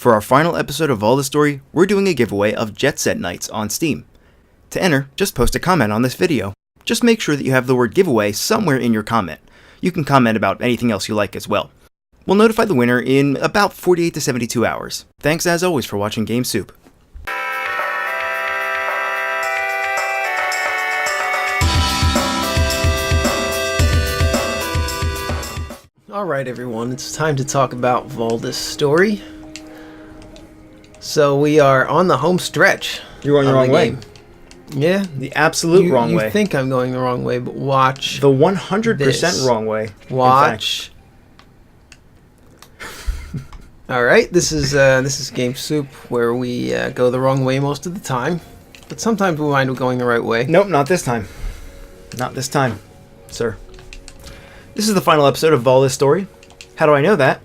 For our final episode of Valdis Story, we're doing a giveaway of Jet Set Nights on Steam. To enter, just post a comment on this video. Just make sure that you have the word giveaway somewhere in your comment. You can comment about anything else you like as well. We'll notify the winner in about 48 to 72 hours. Thanks as always for watching GameSoup. Alright everyone, it's time to talk about Valdis Story. So we are on the home stretch. You're going the wrong way. Yeah. The absolute wrong way. You think I'm going the wrong way, but watch the 100% wrong way. Watch. Alright, this is GameSoup, where we go the wrong way most of the time. But sometimes we wind up going the right way. Nope, not this time. Not this time, sir. This is the final episode of Valdis Story. How do I know that?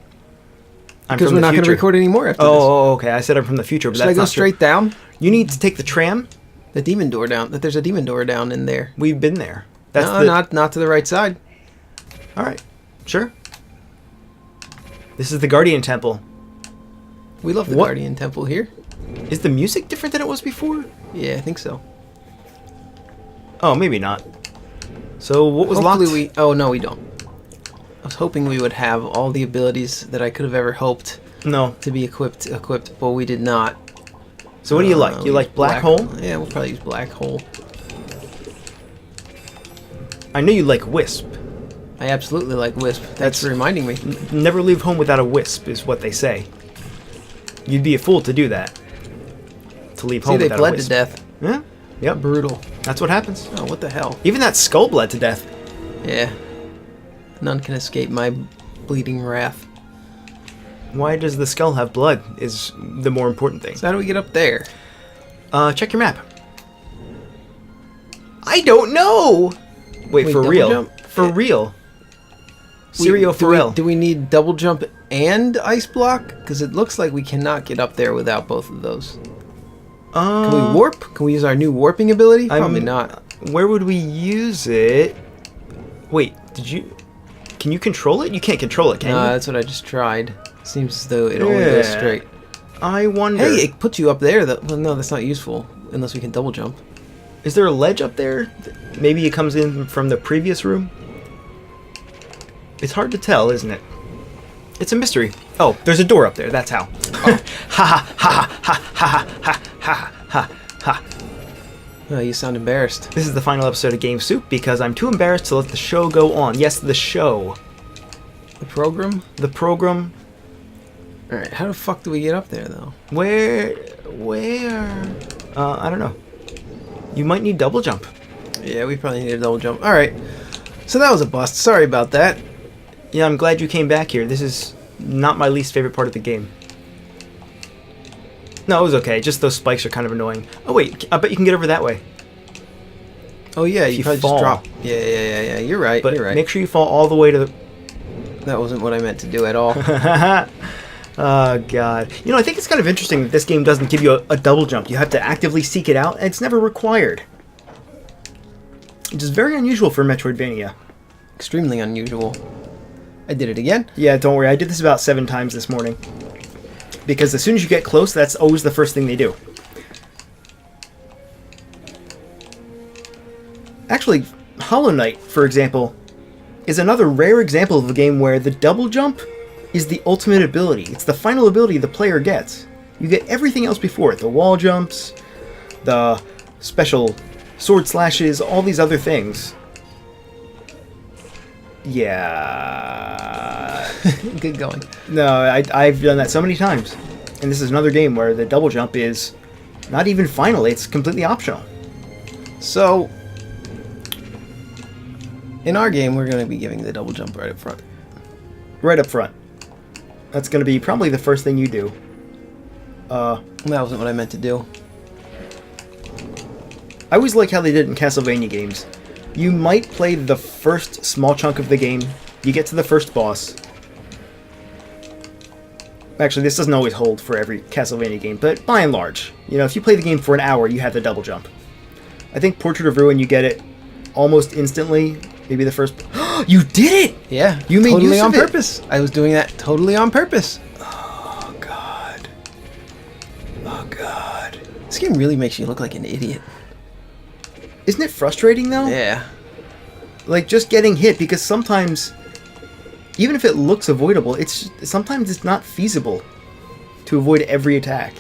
Because we're not going to record anymore after this. Oh, okay. I said I'm from the future, but Should I go straight down? You need to take the tram. The demon door down. There's a demon door down in there. We've been there. No, not to the right side. All right. Sure. This is the Guardian Temple. We love the Guardian Temple here. Is the music different than it was before? Yeah, I think so. Oh, maybe not. So what was locked? Oh, no, we don't. I was hoping we would have all the abilities that I could have ever hoped to be equipped, but we did not. So what do you like? You like black hole? Yeah, we'll probably use black hole. I know you like wisp. I absolutely like wisp. Thanks for reminding me. Never leave home without a wisp is what they say. You'd be a fool to do that. To leave home without a wisp. See, they bled to death. Yeah. Yep. Brutal. That's what happens. Oh, what the hell? Even that skull bled to death. Yeah. None can escape my bleeding wrath. Why does the skull have blood is the more important thing. So how do we get up there? Check your map. I don't know! Wait, for real? Jump? For real? Serio for real. Do we need double jump and ice block? Because it looks like we cannot get up there without both of those. Can we warp? Can we use our new warping ability? Probably not. Where would we use it? Wait, can you control it? You can't control it, can you? No, that's what I just tried. Seems as though it only goes straight. I wonder. Hey, it puts you up there. Well, no, that's not useful unless we can double jump. Is there a ledge up there? Maybe it comes in from the previous room? It's hard to tell, isn't it? It's a mystery. Oh, there's a door up there. That's how. Oh. Ha ha ha ha ha ha ha ha ha. Oh, you sound embarrassed. This is the final episode of GameSoup because I'm too embarrassed to let the show go on. Yes, the show. The program? The program. Alright, how the fuck do we get up there, though? Where? I don't know. You might need double jump. Yeah, we probably need a double jump. Alright. So that was a bust. Sorry about that. Yeah, I'm glad you came back here. This is not my least favorite part of the game. No, it was okay. Just those spikes are kind of annoying. Oh, wait. I bet you can get over that way. Oh, yeah. You probably just drop. Yeah. You're right. But you're right. Make sure you fall all the way to the... That wasn't what I meant to do at all. Oh, God. You know, I think it's kind of interesting that this game doesn't give you a double jump. You have to actively seek it out, and it's never required. Which is very unusual for Metroidvania. Extremely unusual. I did it again. Yeah, don't worry. I did this about 7 times this morning. Because as soon as you get close, that's always the first thing they do. Actually, Hollow Knight, for example, is another rare example of a game where the double jump is the ultimate ability. It's the final ability the player gets. You get everything else before it. The wall jumps, the special sword slashes, all these other things. Yeah. Good going. No, I've done that so many times. And this is another game where the double jump is not even final, it's completely optional. So, in our game, we're going to be giving the double jump right up front. Right up front. That's going to be probably the first thing you do. That wasn't what I meant to do. I always like how they did it in Castlevania games. You might play the first small chunk of the game, you get to the first boss. Actually, this doesn't always hold for every Castlevania game, but by and large, you know, if you play the game for an hour, you have the double jump. I think Portrait of Ruin, you get it almost instantly. Maybe the first... You did it! Yeah, you made totally use on of it. purpose. I was doing that totally on purpose. Oh, God. game really makes you look like an idiot. Isn't it frustrating, though? Yeah. Like, just getting hit, because sometimes, even if it looks avoidable, sometimes it's not feasible to avoid every attack.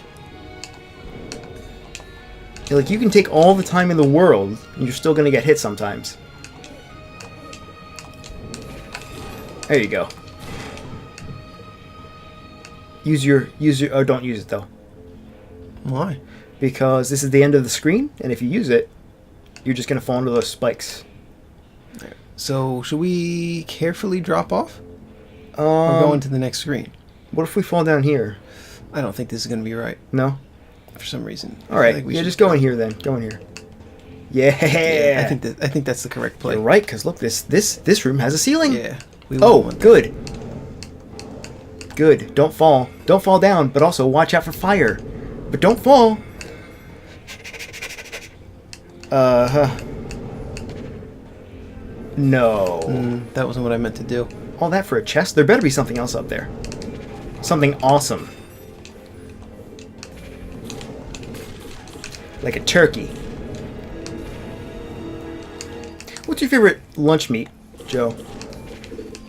Like, you can take all the time in the world, and you're still going to get hit sometimes. There you go. Use your, oh, don't use it, though. Why? Because this is the end of the screen, and if you use it, you're just going to fall into those spikes. So, should we carefully drop off? Or go into the next screen? What if we fall down here? I don't think this is going to be right. No? For some reason. Alright, yeah, just go in here then. Go in here. Yeah! I think that's the correct play. You're right, because look, this room has a ceiling. Yeah. Oh, good. Good. Don't fall. Don't fall down, but also watch out for fire. But don't fall. No. That wasn't what I meant to do. All that for a chest? There better be something else up there. Something awesome. Like a turkey. What's your favorite lunch meat, Joe?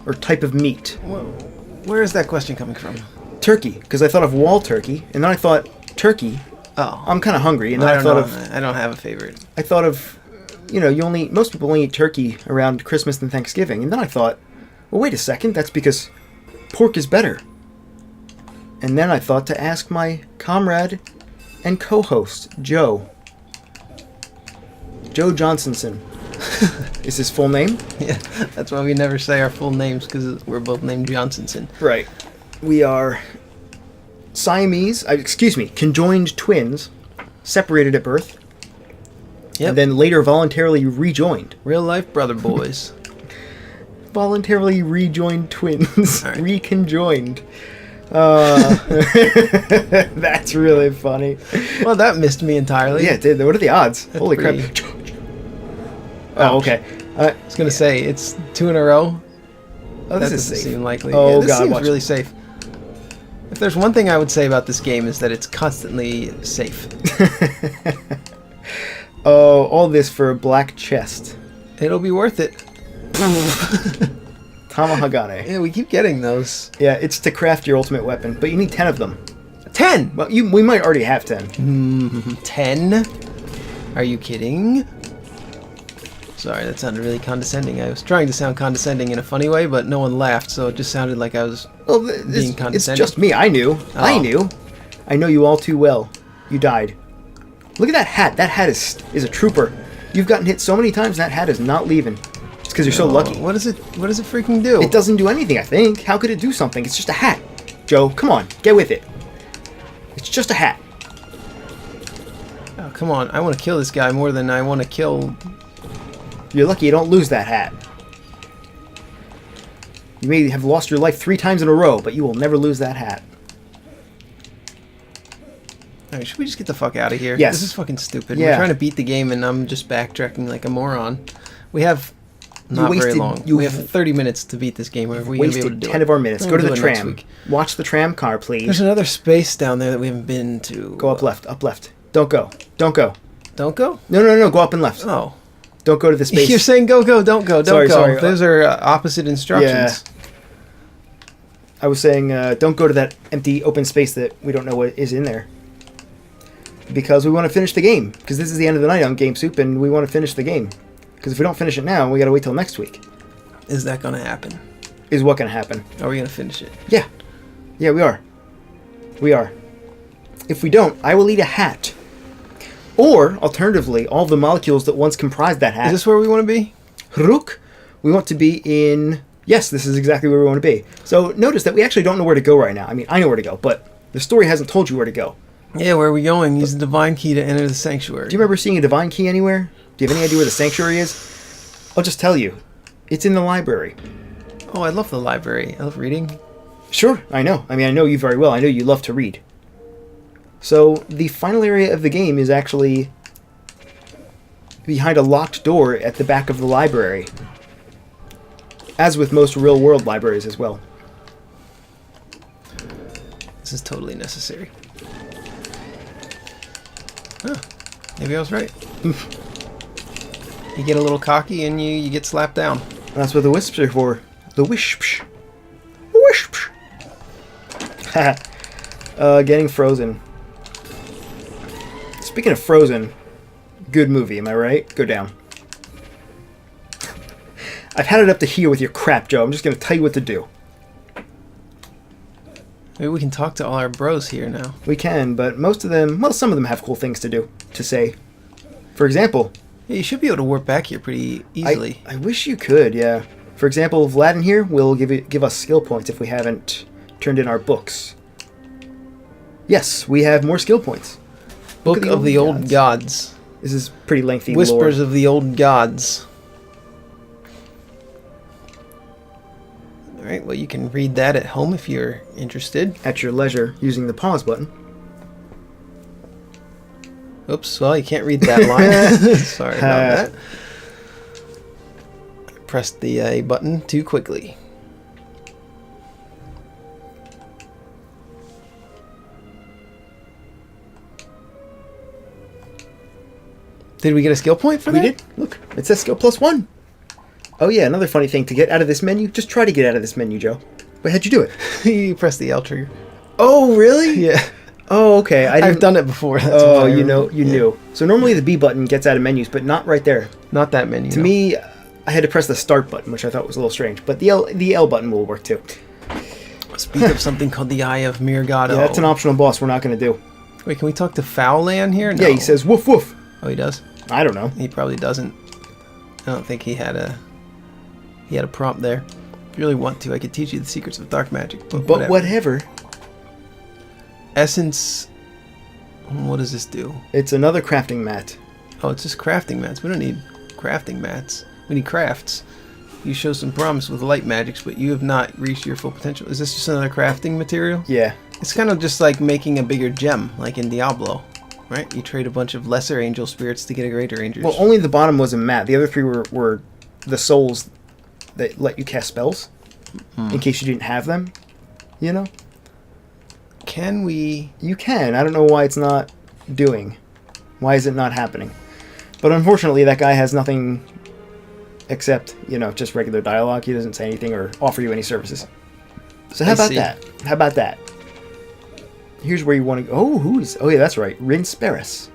Or type of meat? Well, where is that question coming from? Turkey, because I thought of wall turkey, and then I thought turkey. Oh. I'm kind of hungry, and then I don't have a favorite. I thought of, most people only eat turkey around Christmas and Thanksgiving, and then I thought, well, wait a second, that's because pork is better. And then I thought to ask my comrade and co-host, Joe Johnsonson. Is his full name? Yeah, that's why we never say our full names, because we're both named Johnsonson. Right. We are conjoined twins, separated at birth, and then later voluntarily rejoined. Real life brother boys. Voluntarily rejoined twins. Right. Reconjoined. That's really funny. Well, that missed me entirely. Yeah, it did. What are the odds? That's Holy crap. Oh, okay. I was going to say, it's 2 in a row. Oh, that this is doesn't safe. seem likely. Oh, yeah, this God, seems watch really it. safe. If there's one thing I would say about this game is that it's constantly safe. Oh, all this for a black chest. It'll be worth it. Tamahagane. Yeah, we keep getting those. Yeah, it's to craft your ultimate weapon, but you need 10 of them. 10! Well, we might already have 10. 10? Are you kidding? Sorry, that sounded really condescending. I was trying to sound condescending in a funny way, but no one laughed, so it just sounded like I was being condescending. It's just me. I knew. Oh. I knew. I know you all too well. You died. Look at that hat. That hat is a trooper. You've gotten hit so many times, that hat is not leaving. Just because you're so lucky. What does it freaking do? It doesn't do anything, I think. How could it do something? It's just a hat. Joe, come on. Get with it. It's just a hat. Oh, come on. I want to kill this guy more than I want to kill... You're lucky you don't lose that hat. You may have lost your life 3 times in a row, but you will never lose that hat. Alright, should we just get the fuck out of here? Yes. This is fucking stupid. Yeah. We're trying to beat the game and I'm just backtracking like a moron. We have not very long. We have 30 minutes to beat this game. Are we going to be able to do 10 it? of our minutes. We'll Go to do the it next tram. week. Watch the tram car, please. There's another space down there that we haven't been to. Go up left. Up left. Don't go. Don't go. Don't go? No. Go up and left. Oh. Don't go to the space. You're saying go, don't go, don't go. Sorry. Those are opposite instructions. Yeah. I was saying don't go to that empty open space that we don't know what is in there. Because we want to finish the game. Because this is the end of the night on GameSoup, and we want to finish the game. Because if we don't finish it now, we got to wait till next week. Is that going to happen? Is what going to happen. Are we going to finish it? Yeah. Yeah, we are. We are. If we don't, I will eat a hat. Or, alternatively, all the molecules that once comprised that hat. Is this where we want to be? Rook, we want to be in... Yes, this is exactly where we want to be. So, notice that we actually don't know where to go right now. I mean, I know where to go, but the story hasn't told you where to go. Yeah, where are we going? Use the divine key to enter the sanctuary. Do you remember seeing a divine key anywhere? Do you have any idea where the sanctuary is? I'll just tell you. It's in the library. Oh, I love the library. I love reading. Sure, I know. I mean, I know you very well. I know you love to read. So, the final area of the game is actually behind a locked door at the back of the library. As with most real-world libraries as well. This is totally necessary. Huh. Maybe I was right. You get a little cocky and you get slapped down. That's what the wisps are for. The wisps. Wisps. Getting Frozen. Speaking of Frozen, good movie, am I right? Go down. I've had it up to here with your crap, Joe. I'm just going to tell you what to do. Maybe we can talk to all our bros here now. We can, but most of them, well, some of them have cool things to do, to say. For example... Yeah, you should be able to warp back here pretty easily. I wish you could, yeah. For example, Vlad in here will give us skill points if we haven't turned in our books. Yes, we have more skill points. Book of the Old Gods. This is pretty lengthy Whispers lore. of the Old Gods. Alright, well you can read that at home if you're interested. At your leisure, using the pause button. Oops, well you can't read that line. Sorry about that. I pressed the A button too quickly. Did we get a skill point for that? We did. Look, it says skill +1. Oh yeah, another funny thing. To get out of this menu, just try to get out of this menu, Joe. Wait, how'd you do it? You press the L trigger. Oh, really? Yeah. Oh, okay. I've done it before. That's Oh, why I you know, remember. you knew. So normally the B button gets out of menus, but not right there. Not that menu. To no. me, I had to press the start button, which I thought was a little strange. But the L button will work too. Speak of something called the Eye of Mirgado. Yeah, that's an optional boss we're not going to do. Wait, can we talk to Fowlan here? No. Yeah, he says woof woof. Oh, he does? I don't know. He probably doesn't. I don't think he had a prompt there. If you really want to, I could teach you the secrets of dark magic. But whatever. Essence. What does this do? It's another crafting mat. Oh, it's just crafting mats. We don't need crafting mats. We need crafts. You show some promise with light magics, but you have not reached your full potential. Is this just another crafting material? Yeah. It's kind of just like making a bigger gem, like in Diablo, right? You trade a bunch of lesser angel spirits to get a greater angel. Well, only the bottom was a mat. The other three were the souls that let you cast spells. In case you didn't have them. You know? Can we... You can. I don't know why it's not doing. Why is it not happening? But unfortunately, that guy has nothing except, you know, just regular dialogue. He doesn't say anything or offer you any services. So how about that? How about that? Here's where you want to go. Oh, oh yeah, that's right. Rin Sparris.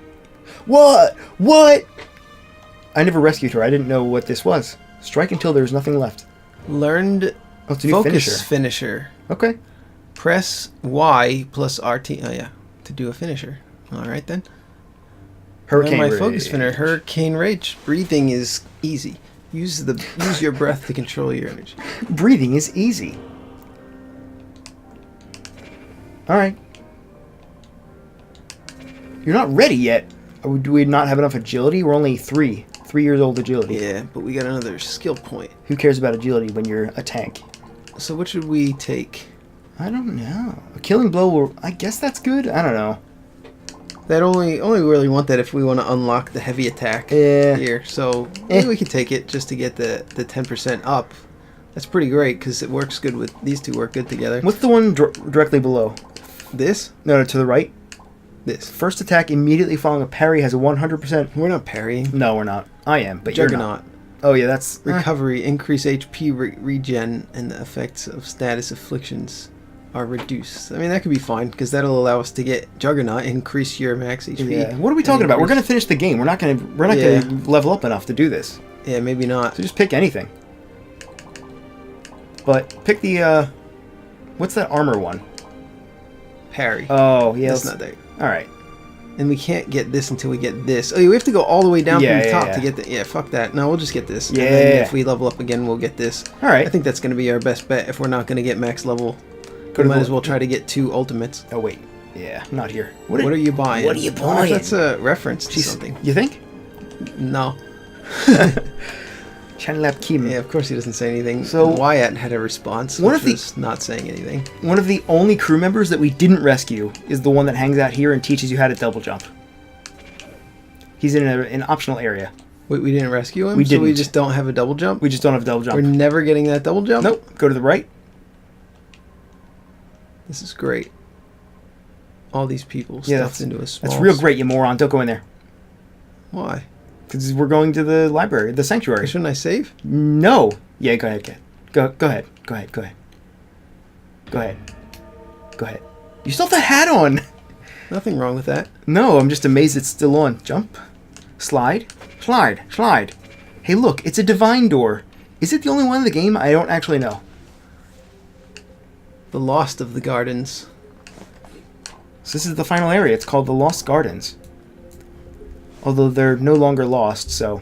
What? What? I never rescued her. I didn't know what this was. Strike until there's nothing left. Learned Oh, it's a new focus finisher. finisher. Okay. Press Y plus RT. Oh yeah, to do a finisher. All right then. Hurricane my Rage. focus finisher. Hurricane Rage. Breathing is easy. Use your breath to control your energy. Breathing is easy. All right. You're not ready yet. Do we not have enough agility? We're only 3 years old agility. Yeah, but we got another skill point. Who cares about agility when you're a tank? So what should we take? I don't know. A killing blow, I guess that's good? I don't know. That only really want that if we want to unlock the heavy attack here. So maybe we could take it just to get the 10% up. That's pretty great because it works good with these two work good together. What's the one directly below? This? No, to the right. This. First attack immediately following a parry has a 100%. We're not parrying. No, we're not. I am, but Juggernaut. you're not. Oh yeah, that's Recovery, increase HP regen, and the effects of status afflictions are reduced. I mean, that could be fine because that'll allow us to get Juggernaut, increase your max HP. Yeah. What are we talking about? We're gonna finish the game. We're not gonna level up enough to do this. Yeah, maybe not. So just pick anything. But pick the what's that armor one? Parry. Oh yeah, That's not there. All right. And we can't get this until we get this. Oh, we have to go all the way down from the top to get the... Yeah, fuck that. No, we'll just get this. Yeah. And then if we level up again, we'll get this. All right. I think that's going to be our best bet if we're not going to get max level. We might as well try to get 2 ultimates. Oh, wait. Yeah, not here. What are you buying? What are you I wonder buying? if that's a reference to something. You think? No. Chanlap Kim. Yeah, of course he doesn't say anything. So Wyatt had a response, which was not saying anything. One of the only crew members that we didn't rescue is the one that hangs out here and teaches you how to double jump. He's in an optional area. Wait, we didn't rescue him? We didn't. So we just don't have a double jump? We just don't have a double jump. We're never getting that double jump? Nope. Go to the right. This is great. all these people Yeah, stuffed into a small... That's real great, you moron. Don't go in there. Why? Because we're going to the library, the sanctuary. Shouldn't I save? No. Yeah, go ahead, kid. Go ahead. Go ahead. Go ahead. Go ahead. Go ahead. You still have the hat on. Nothing wrong with that. No, I'm just amazed it's still on. Jump. Slide. Slide. Slide. Hey, look, it's a divine door. Is it the only one in the game? I don't actually know. The Lost of the Gardens. So this is the final area. It's called the Lost Gardens. Although they're no longer lost, so...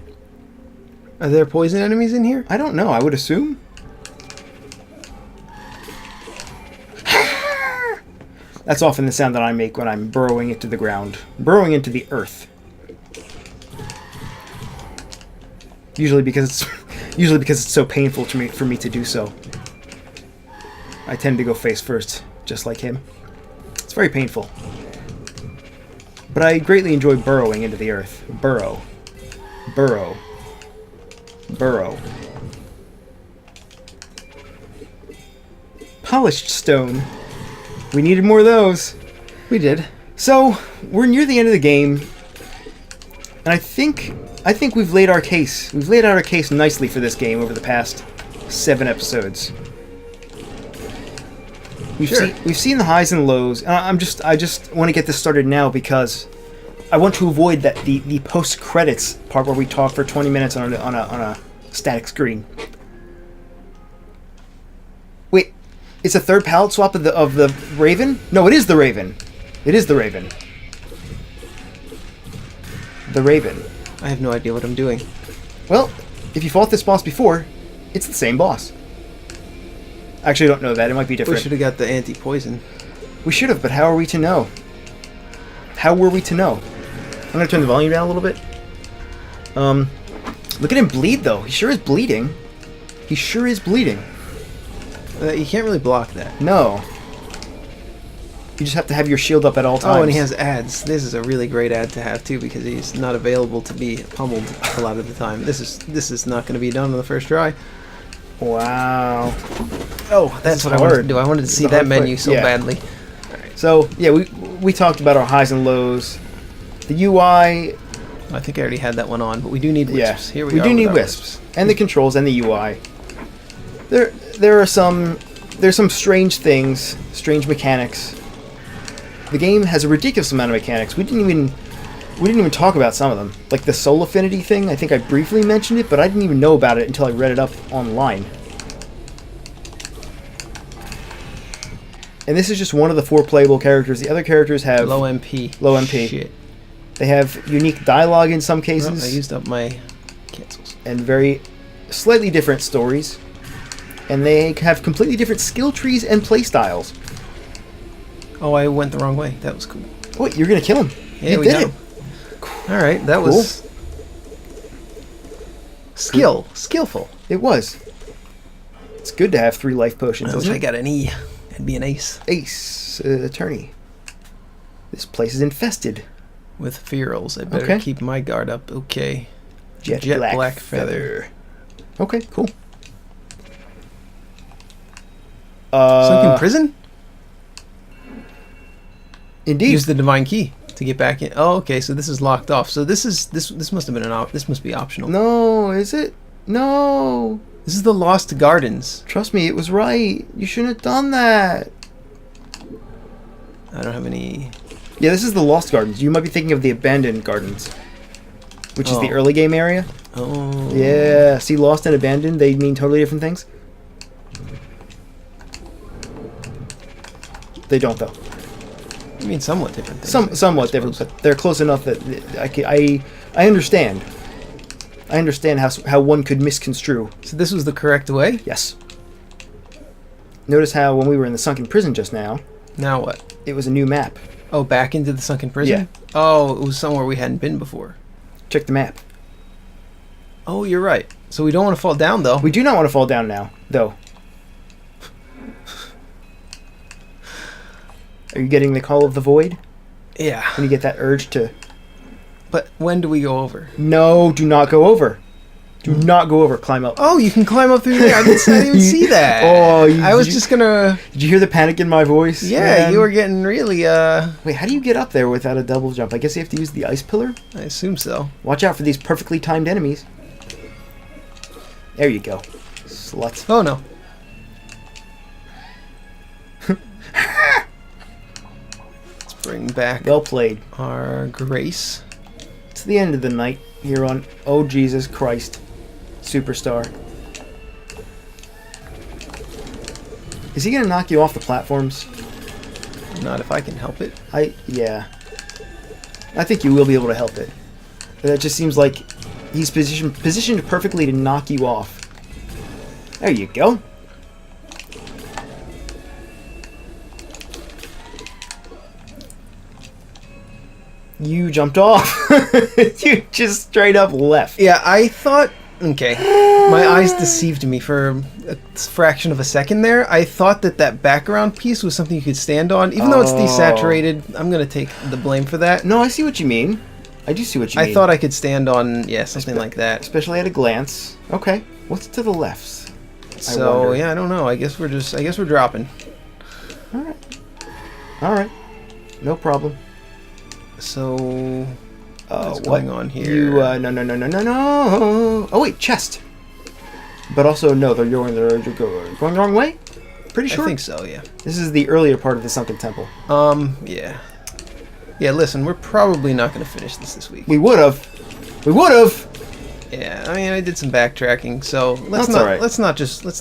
Are there poison enemies in here? I don't know. I would assume. That's often the sound that I make when I'm burrowing into the ground. Burrowing into the earth. Usually because it's so painful for me to do so. I tend to go face first, just like him. It's very painful. But I greatly enjoy burrowing into the earth. Burrow. Burrow. Burrow. Polished stone. We needed more of those. We did. So, we're near the end of the game. And I think we've laid our case. We've laid out our case nicely for this game over the past 7 episodes. We've seen the highs and lows. And I just want to get this started now because I want to avoid the post credits part where we talk for 20 minutes on a static screen. Wait, it's a third palette swap of the Raven? No, it is the Raven. It is the Raven. The Raven. I have no idea what I'm doing. Well, if you fought this boss before, it's the same boss. Actually, I don't know that. It might be different. We should have got the anti-poison. We should have, but how are we to know? How were we to know? I'm going to turn the volume down a little bit. Look at him bleed, though. He sure is bleeding. He sure is bleeding. You can't really block that. No. You just have to have your shield up at all times. Oh, and he has ads. This is a really great ad to have, too, because he's not available to be pummeled a lot of the time. This is not going to be done on the first try. Wow. Oh, that's what I wanted to do. I wanted to see that menu so badly. Right. So, yeah, we talked about our highs and lows. The UI... I think I already had that one on, but we do need wisps. Yeah, here we do need wisps. And the controls and the UI. There are some... There's some strange things, strange mechanics. The game has a ridiculous amount of mechanics. We didn't even talk about some of them. Like the soul affinity thing, I think I briefly mentioned it, but I didn't even know about it until I read it up online. And this is just one of the 4 playable characters. The other characters have... Low MP. Low MP. Shit. They have unique dialogue in some cases. I used up my cancels. And very slightly different stories. And they have completely different skill trees and playstyles. Oh, I went the wrong way. That was cool. Wait, you're going to kill him. Yeah, you we did got it. him. Alright, that was... Skillful. It was. It's good to have 3 life potions, I wish isn't I it? got an E. I'd be an ace. Ace, attorney. This place is infested. With ferals. I better keep my guard up. Okay. Jet black feather. Okay, cool. Sunken prison? Indeed. Use the divine key to get back in. Oh, okay. So this is locked off. So this must have been this must be optional. No, is it? No. This is the Lost Gardens. Trust me, it was right. You shouldn't have done that. I don't have any... Yeah, this is the Lost Gardens. You might be thinking of the Abandoned Gardens, which is the early game area. Oh. Yeah, see, Lost and Abandoned, they mean totally different things. They don't, though. I mean, somewhat different things. Somewhat different, but they're close enough that I understand. I understand how one could misconstrue. So this was the correct way? Yes. Notice how when we were in the sunken prison just now... Now what? It was a new map. Oh, back into the sunken prison? Yeah. Oh, it was somewhere we hadn't been before. Check the map. Oh, you're right. So we don't want to fall down, though. We do not want to fall down now, though. Are you getting the call of the void? Yeah. When you get that urge to... But when do we go over? No, do not go over. Do not go over. Climb up. Oh, you can climb up through there. I didn't even see that. I was just gonna... Did you hear the panic in my voice? Yeah, man? You were getting really, Wait, how do you get up there without a double jump? I guess you have to use the ice pillar? I assume so. Watch out for these perfectly timed enemies. There you go. Sluts. Oh, no. Let's bring back Well played. our Grace. It's the end of the night here on Oh Jesus Christ Superstar. Is he gonna knock you off the platforms? Not if I can help it. Yeah. I think you will be able to help it. That just seems like he's positioned perfectly to knock you off. There you go. You jumped off. You just straight up left. Yeah, I thought... Okay. My eyes deceived me for a fraction of a second there. I thought that background piece was something you could stand on. Even though it's desaturated, I'm going to take the blame for that. No, I see what you mean. I do see what you mean. I thought I could stand on, yeah, something like that. Especially at a glance. Okay. What's to the left? So, yeah, I don't know. I guess we're dropping. Alright. Alright. No problem. So... What's going on here? No. Oh, wait, chest. But also, no, they're going the wrong way? Pretty sure? I think so, yeah. This is the earlier part of the sunken temple. Yeah. Yeah, listen, we're probably not going to finish this week. We would have. Yeah, I mean, I did some backtracking, so let's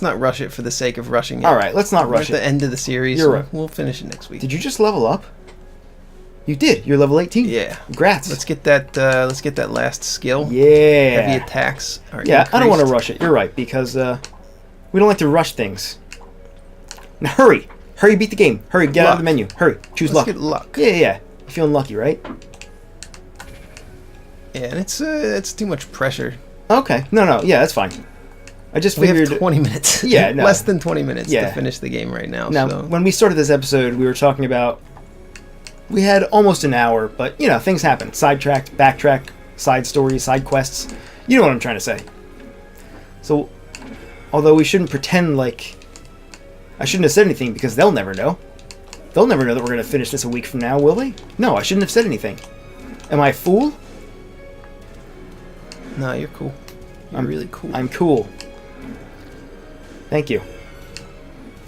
not rush it for the sake of rushing it. All right, let's not rush it. At the end of the series, You're right. We'll finish it next week. Did you just level up? You did. You're level 18. Yeah. Congrats. Let's get that last skill. Yeah. Heavy attacks are Yeah, increased. I don't want to rush it. You're right, because we don't like to rush things. Now hurry. Hurry, beat the game. Hurry, get out of the menu. Hurry. Choose luck. Let's get luck. Yeah. You're feeling lucky, right? Yeah, and it's too much pressure. Okay. No. Yeah, that's fine. I just We figured... have 20 minutes. Yeah, no. Less than 20 minutes to finish the game right now. Now, so. when we started this episode, we were talking about... We had almost an hour, but, you know, things happen. Sidetracked, backtrack, side stories, side quests. You know what I'm trying to say. So, although we shouldn't pretend like... I shouldn't have said anything because they'll never know. They'll never know that we're going to finish this a week from now, will they? No, I shouldn't have said anything. Am I a fool? No, you're cool. I'm really cool. I'm cool. Thank you.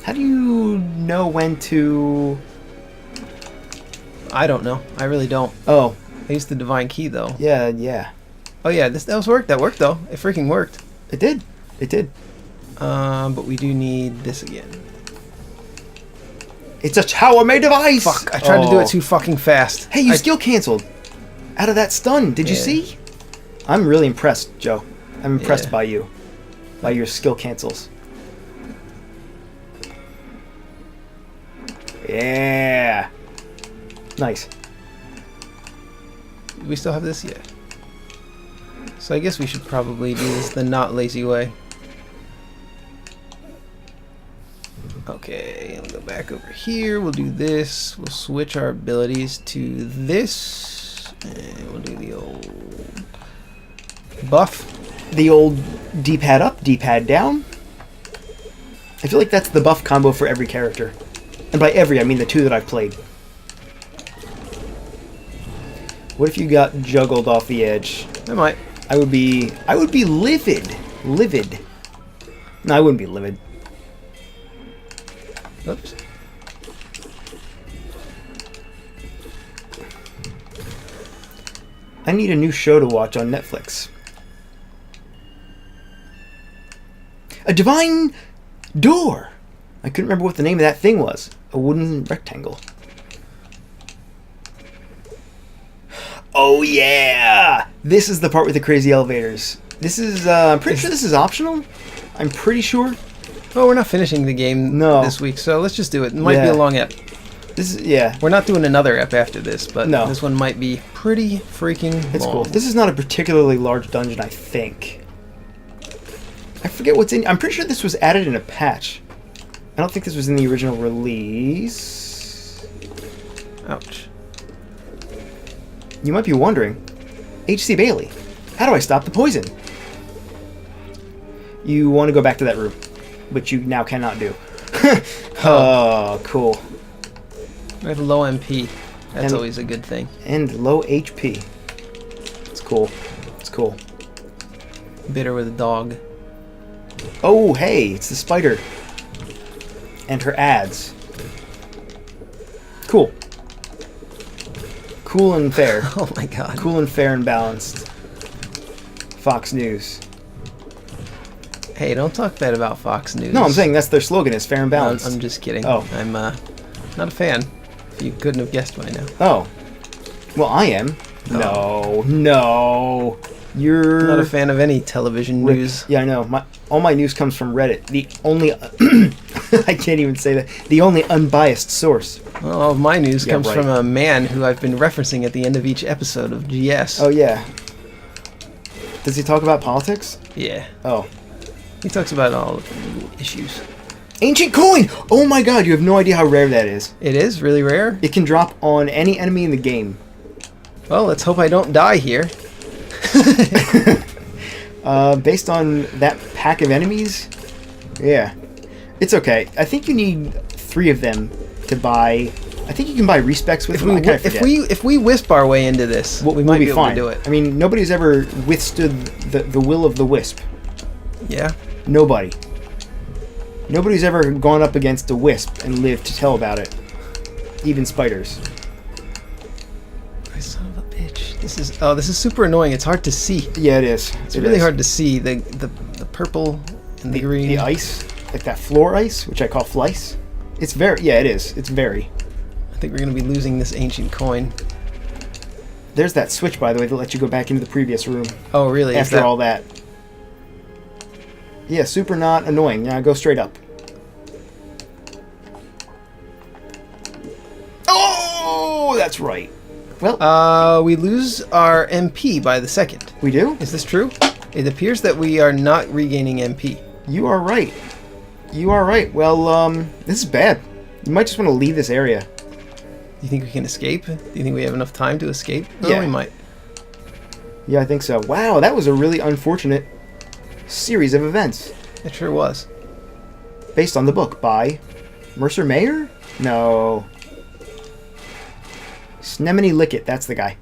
How do you know when to... I don't know. I really don't. Oh. I used the divine key, though. Yeah. Oh, yeah, that worked, though. It freaking worked. It did. But we do need this again. It's a tower made of ice! Fuck, I tried to do it too fucking fast. Hey, you skill canceled. Out of that stun, did you see? I'm really impressed, Joe. I'm impressed by you. By your skill cancels. Yeah. Nice. Do we still have this? Yeah. So I guess we should probably do this the not lazy way. Okay, I'll go back over here. We'll do this. We'll switch our abilities to this. And we'll do the old buff. The old D-pad up, D-pad down. I feel like that's the buff combo for every character. And by every, I mean the two that I've played. What if you got juggled off the edge? I might. I would be livid. Livid. No, I wouldn't be livid. Oops. I need a new show to watch on Netflix. A divine door! I couldn't remember what the name of that thing was. A wooden rectangle. Oh yeah! This is the part with the crazy elevators. This is, I'm pretty sure this is optional. I'm pretty sure. Oh, we're not finishing the game this week, so let's just do it. It might be a long ep. This is, We're not doing another ep after this, but no. This one might be pretty freaking It's long. cool. This is not a particularly large dungeon, I think. I forget what's in... I'm pretty sure this was added in a patch. I don't think this was in the original release. Ouch. You might be wondering, H.C. Bailey, how do I stop the poison? You want to go back to that room, which you now cannot do. Oh, cool. We have low MP. That's And- always a good thing. And low HP. It's cool. It's cool. Bitter with a dog. Oh, hey, it's the spider. And her ads. Cool. Cool and fair. Oh my god. Cool and fair and balanced. Fox News. Hey, don't talk bad about Fox News. No, I'm saying that's their slogan is fair and No, balanced. I'm just kidding. Oh. I'm not a fan. If you couldn't have guessed by now. Oh. Well, I am. No. You're I'm not a fan of any television news. Yeah, I know. All my news comes from Reddit. The only I can't even say that. The only unbiased source. Well, all of my news Yeah, comes right. from a man who I've been referencing at the end of each episode of GS. Oh yeah. Does he talk about politics? Yeah. Oh. He talks about all issues. Ancient coin! Oh my god, you have no idea how rare that is. It is really rare. It can drop on any enemy in the game. Well, let's hope I don't die here. Based on that pack of enemies, yeah. It's okay. I think you need 3 of them to buy... I think you can buy respecs with them. I kinda forget. If we wisp our way into this, we might be able fine. to do it. I mean, nobody's ever withstood the will of the wisp. Yeah. Nobody. Nobody's ever gone up against a wisp and lived to tell about it. Even spiders. Son of a bitch. This is super annoying. It's hard to see. Yeah, it is. It's really hard to see the purple and the green. The ice, like that floor ice, which I call flice. It's very, yeah, it is. It's very. I think we're gonna be losing this ancient coin. There's that switch, by the way, that lets you go back into the previous room. Oh, really? After all that. Yeah, super not annoying. Yeah, go straight up. Oh, that's right. Well, we lose our MP by the second. we do? Is this true? It appears that we are not regaining MP. You are right. You are right. Well, this is bad. You might just want to leave this area. Do you think we can escape? Do you think we have enough time to escape? Yeah. Oh, we might. Yeah, I think so. Wow, that was a really unfortunate series of events. It sure was. Based on the book by Mercer Mayer? No. Snemony Lickett, that's the guy.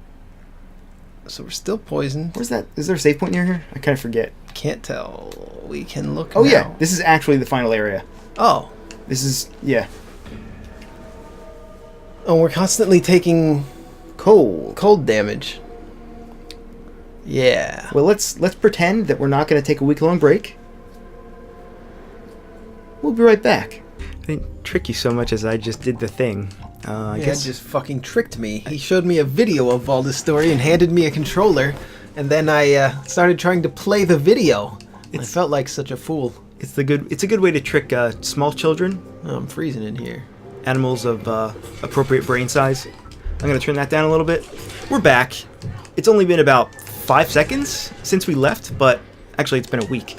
So we're still poisoned. Where's that? Is there a save point near here? I kind of forget. Can't tell. We can look Oh now. yeah, this is actually the final area. Oh. This is, yeah. Oh, we're constantly taking cold damage. Yeah. Well, let's pretend that we're not going to take a week-long break. We'll be right back. I didn't trick you so much as I just did the thing. I Yeah, guess just fucking tricked me. He showed me a video of Valdis' story and handed me a controller, and then I started trying to play the video. I felt like such a fool. it's a good way to trick small children, Oh, I'm freezing in here. animals of appropriate brain size. I'm going to turn that down a little bit. We're back. It's only been about 5 seconds since we left, but actually it's been a week.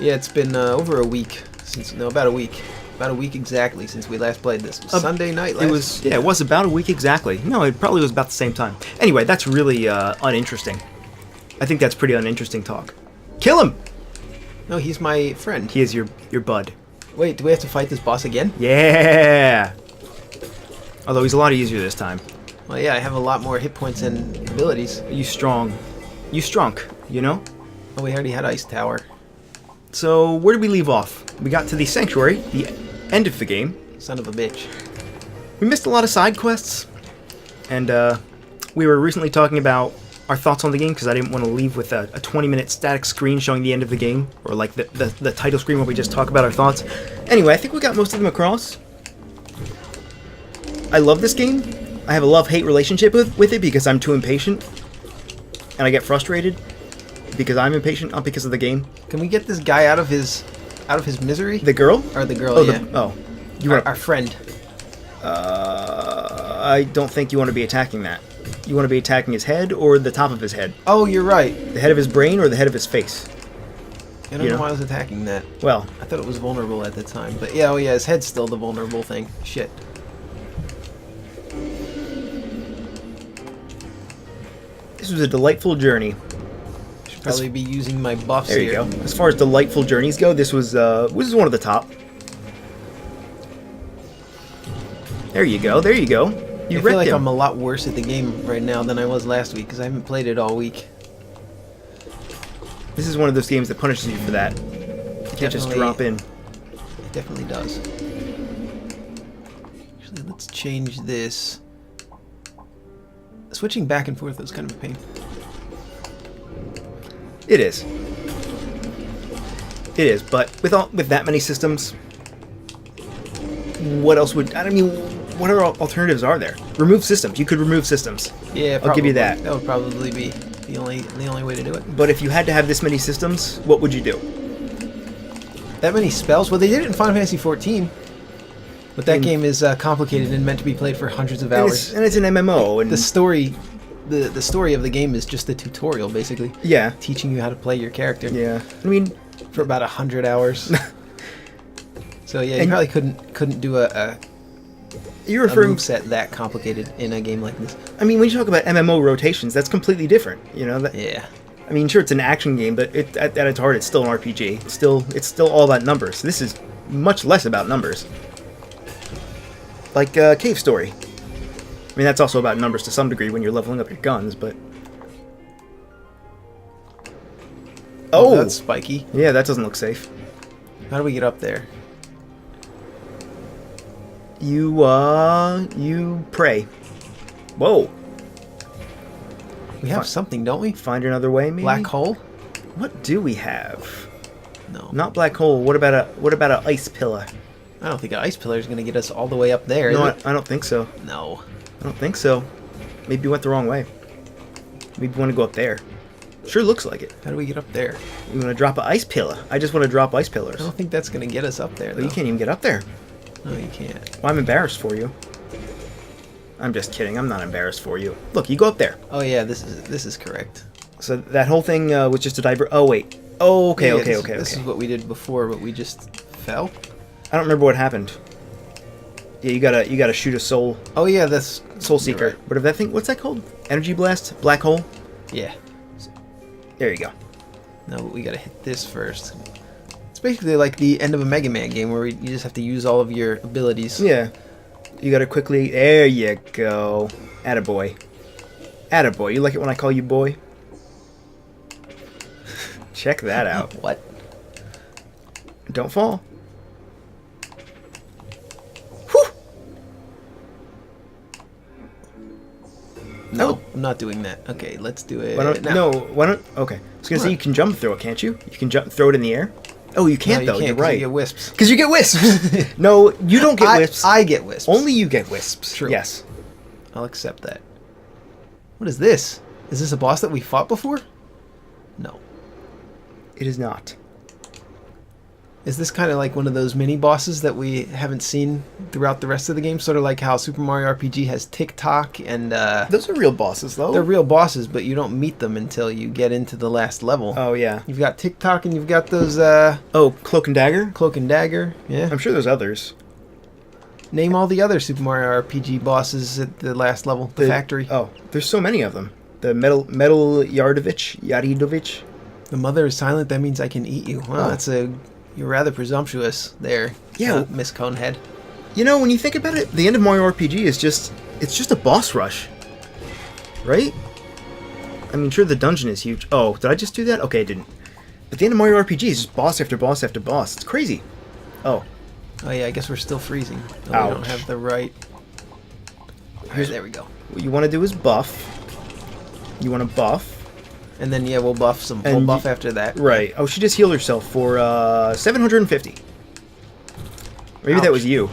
Yeah, it's been over a week since. No, about a week. About a week exactly since we last played this. It was Sunday night last. It was about a week exactly. No, it probably was about the same time. Anyway, that's really uninteresting. I think that's pretty uninteresting talk. Kill him! No, he's my friend. He is your bud. Wait, do we have to fight this boss again? Yeah! Although he's a lot easier this time. Well, yeah, I have a lot more hit points and abilities. You strong. You strunk, you know? Oh, we already had Ice Tower. So, where did we leave off? We got to the Sanctuary, the end of the game. Son of a bitch. We missed a lot of side quests. And, we were recently talking about our thoughts on the game, because I didn't want to leave with a 20-minute static screen showing the end of the game, or like the title screen where we just talk about our thoughts. Anyway, I think we got most of them across. I love this game. I have a love-hate relationship with it because I'm too impatient. And I get frustrated because I'm impatient, not because of the game. Can we get this guy out of his misery? The girl? Or the girl, Oh, yeah. You want our friend. I don't think you want to be attacking that. You want to be attacking his head or the top of his head? Oh, you're right. The head of his brain or the head of his face? I don't know why I was attacking that. Well, I thought it was vulnerable at the time. But yeah, oh yeah, his head's still the vulnerable thing. Shit. this was a delightful journey. probably be using my buffs There you go. As far as delightful journeys go, this was one of the top. There you go. There you go. You I feel like him. I'm a lot worse at the game right now than I was last week because I haven't played it all week. This is one of those games that punishes you for that. You can't just drop in. It definitely does. Actually, let's change this. Switching back and forth is kind of a pain. It is. It is, but with that many systems, what else would... I mean, what other alternatives are there? Remove systems. You could remove systems. Yeah, I'll give you that. That would probably be the only way to do it. But if you had to have this many systems, what would you do? That many spells? Well, they did it in Final Fantasy XIV. But that game is complicated and meant to be played for hundreds of hours. And it's an MMO. And the story of the game is just the tutorial, basically. Yeah. Teaching you how to play your character. Yeah. I mean, for about 100 hours. So yeah, you probably couldn't do a moveset that complicated in a game like this. I mean, when you talk about MMO rotations, that's completely different. You know. Yeah. I mean, sure, it's an action game, but at its heart, it's still an RPG. It's still all about numbers. This is much less about numbers. Like Cave Story. I mean, that's also about numbers to some degree when you're leveling up your guns, but... Oh, that's spiky. Yeah, that doesn't look safe. How do we get up there? You pray. Whoa. We have something, don't we? Find another way, maybe? Black hole? What do we have? No. Not black hole. What about a ice pillar? I don't think an ice pillar is going to get us all the way up there. No, I don't think so. No. I don't think so. Maybe you went the wrong way. Maybe you want to go up there. Sure looks like it. How do we get up there? You want to drop an ice pillar? I just want to drop ice pillars. I don't think that's going to get us up there, though. Well, you can't even get up there. No, you can't. Well, I'm embarrassed for you. I'm just kidding. I'm not embarrassed for you. Look, you go up there. Oh yeah, this is correct. So that whole thing was just a diver. Oh wait. Oh okay, Yeah, okay. This is what we did before, but we just fell. I don't remember what happened. Yeah, you gotta shoot a soul. Oh yeah, that's Soul Seeker. Right. Whatever that thing. What's that called? Energy blast. Black hole. Yeah. There you go. No, but we gotta hit this first. It's basically like the end of a Mega Man game where you just have to use all of your abilities. Yeah. You gotta quickly... There you go. Attaboy. Attaboy. You like it when I call you boy? Check that out. What? Don't fall. Whew! No, I'm not doing that. Okay, let's do it Why don't, now. no, why don't... Okay. I was gonna say you can jump throw it, can't you? You can throw it in the air? Oh, you can't, No, though. you You're can't, 'cause right. you get wisps. Because you get wisps. No, you don't get wisps. I get wisps. Only you get wisps. True. Yes. I'll accept that. What is this? Is this a boss that we fought before? No. It is not. Is this kind of like one of those mini bosses that we haven't seen throughout the rest of the game? Sort of like how Super Mario RPG has TikTok and... Those are real bosses, though. They're real bosses, but you don't meet them until you get into the last level. Oh, yeah. You've got TikTok and you've got those... Oh, Cloak and Dagger? Cloak and Dagger, yeah. I'm sure there's others. Name all the other Super Mario RPG bosses at the last level, the factory. Oh, there's so many of them. The Metal Yardovich. The mother is silent, that means I can eat you. Wow, you're rather presumptuous there, yeah, Miss Conehead. You know, when you think about it, the end of Mario RPG is just a boss rush. Right? I mean, sure, the dungeon is huge. Oh, did I just do that? Okay, I didn't. But the end of Mario RPG is just boss after boss after boss. It's crazy. Oh. Oh yeah, I guess we're still freezing. Oh, we don't have the right... There we go. What you want to do is buff. You want to buff. And then, yeah, we'll buff some. We'll buff after that. Right. Oh, she just healed herself for 750. Maybe that was you.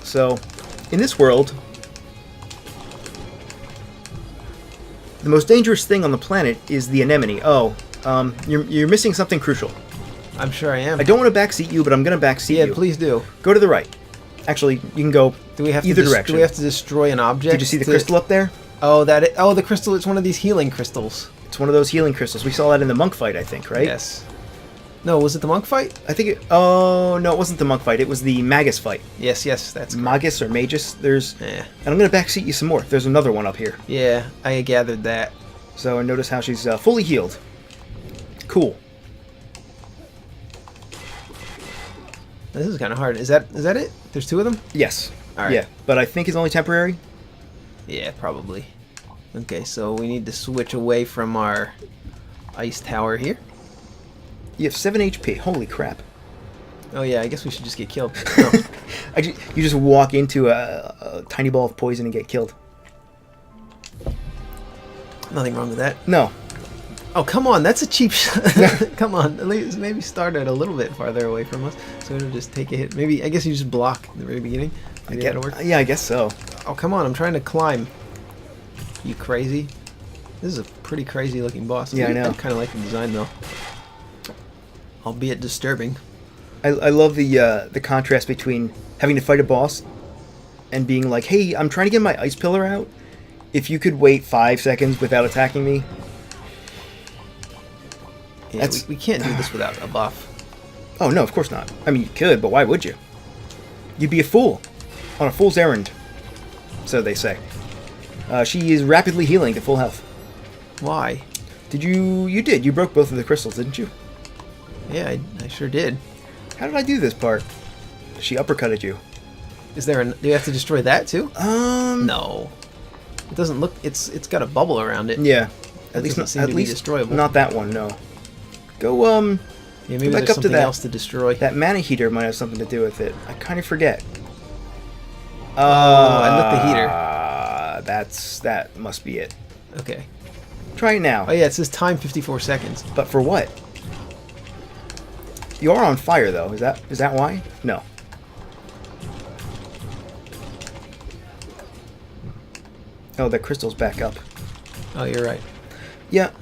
So, in this world, the most dangerous thing on the planet is the anemone. Oh, you're missing something crucial. I'm sure I am. I don't want to backseat you, but I'm going to backseat you. Yeah, please do. Go to the right. Actually, you can go either direction. Do we have to destroy an object? Did you see the crystal up there? Oh, the crystal. It's one of these healing crystals. It's one of those healing crystals. We saw that in the monk fight, I think, right? Yes. No, was it the monk fight? I think it... Oh, no, it wasn't the monk fight. It was the magus fight. Yes, that's correct. Magus or magus. There's... Yeah. And I'm going to backseat you some more. There's another one up here. Yeah, I gathered that. So notice how she's fully healed. Cool. This is kind of hard. Is that it? There's 2 of them? Yes. All right. Yeah, but I think it's only temporary. Yeah, probably. Okay, so we need to switch away from our ice tower here. You have 7 HP. Holy crap. Oh yeah, I guess we should just get killed. No. You just walk into a tiny ball of poison and get killed. Nothing wrong with that. No. Oh, come on, that's a cheap shot. Come on, at least maybe start it a little bit farther away from us, so it'll just take a hit. Maybe, I guess you just block in the very beginning. Maybe that'll work. Yeah, I guess so. Oh, come on, I'm trying to climb. You crazy? This is a pretty crazy looking boss. Yeah, I know. I kind of like the design though. Albeit disturbing. I love the contrast between having to fight a boss and being like, hey, I'm trying to get my ice pillar out. If you could wait 5 seconds without attacking me. Yeah, we can't do this without a buff. Oh, no, of course not. I mean, you could, but why would you? You'd be a fool. On a fool's errand. So they say. She is rapidly healing to full health. Why? Did you... You did. You broke both of the crystals, didn't you? Yeah, I sure did. How did I do this part? She uppercutted you. Is there do you have to destroy that too? No. It doesn't look... It's got a bubble around it. Yeah. At least not seem to be destroyable. Not that one, no. Go, yeah, maybe back there's up to something else to destroy. That mana heater might have something to do with it. I kind of forget. Oh, I lit the heater. That must be it. Okay. Try it now. Oh yeah, it says time 54 seconds. But for what? You are on fire though. Is that why? No. Oh, the crystal's back up. Oh, you're right. Yeah,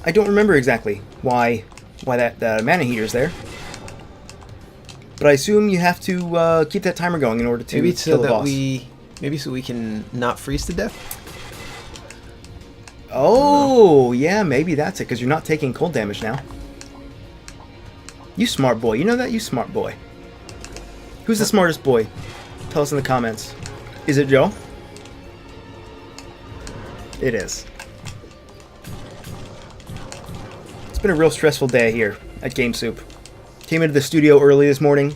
I don't remember exactly why that mana heater's there. But I assume you have to keep that timer going in order to kill the boss. Maybe so we can not freeze to death. Oh, yeah, maybe that's it, because you're not taking cold damage now. You smart boy. You know that? You smart boy. Who's the smartest boy? Tell us in the comments. Is it Joe? It is. It's been a real stressful day here at GameSoup. Came into the studio early this morning.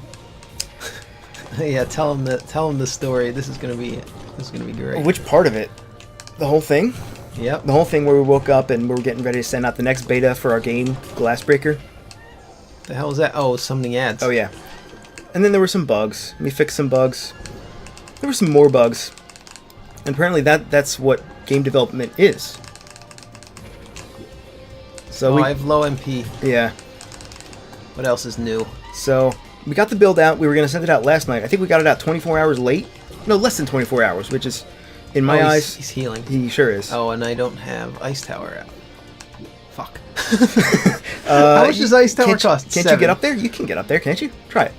Yeah, tell him the story. This is gonna be great. Which part of it? The whole thing? Yep. The whole thing where we woke up and we were getting ready to send out the next beta for our game, Glassbreaker. The hell is that? Oh, summoning ads. Oh yeah. And then there were some bugs. We fixed some bugs. There were some more bugs. And apparently that's what game development is. So I have low MP. Yeah. What else is new? So we got the build out. We were going to send it out last night. I think we got it out 24 hours late. No, less than 24 hours, which is, in my eyes... He's healing. He sure is. Oh, and I don't have Ice Tower out. Fuck. How much does Ice Tower cost? Can't you get up there? You can get up there, can't you? Try it.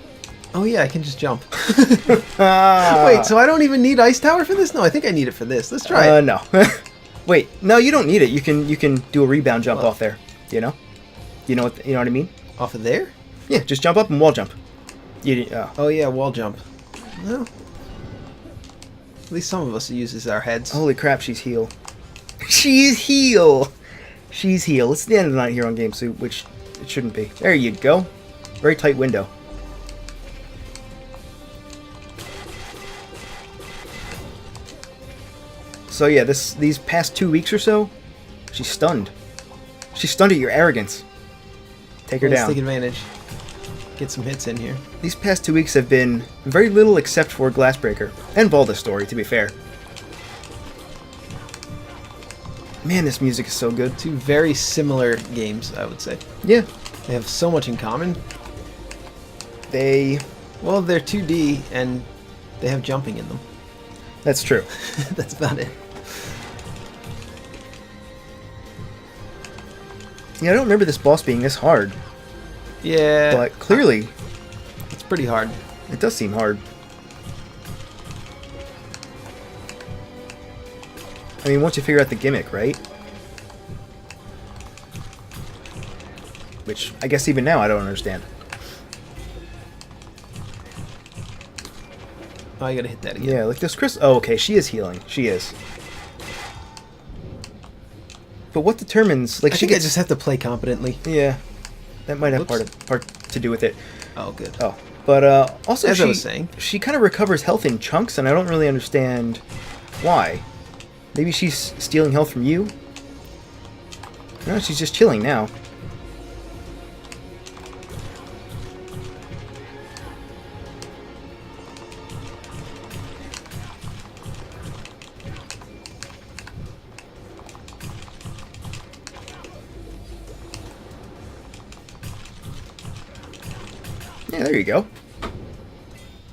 Oh yeah, I can just jump. Wait, so I don't even need Ice Tower for this? No, I think I need it for this. Let's try it. No. Wait, no, you don't need it. You can do a rebound jump off there. You know? You know what I mean? Off of there? Yeah, just jump up and wall jump. Oh yeah, wall jump. Well, at least some of us uses our heads. Holy crap, she's heal. She's heal. She's heal. It's the end of the night here on GameSoup, which it shouldn't be. There you go. Very tight window. So yeah, these past 2 weeks or so, she's stunned. She's stunned at your arrogance. Take her down. Let's take advantage. Get some hits in here. These past 2 weeks have been very little except for Glassbreaker and Valdis story, to be fair. Man, this music is so good. Two very similar games, I would say. Yeah. They have so much in common. Well, they're 2D and they have jumping in them. That's true. That's about it. Yeah, I don't remember this boss being this hard. Yeah. But clearly... It's pretty hard. It does seem hard. I mean, once you figure out the gimmick, right? which I guess even now I don't understand. Oh, I gotta hit that again. Yeah, like this Chris. Oh, okay, she is healing. She is. But what determines? Like I think I just have to play competently. Yeah, that might have part to do with it. Oh, good. Oh, but also As I was saying, she kind of recovers health in chunks, and I don't really understand why. Maybe she's stealing health from you. No, she's just chilling now. Yeah, there you go.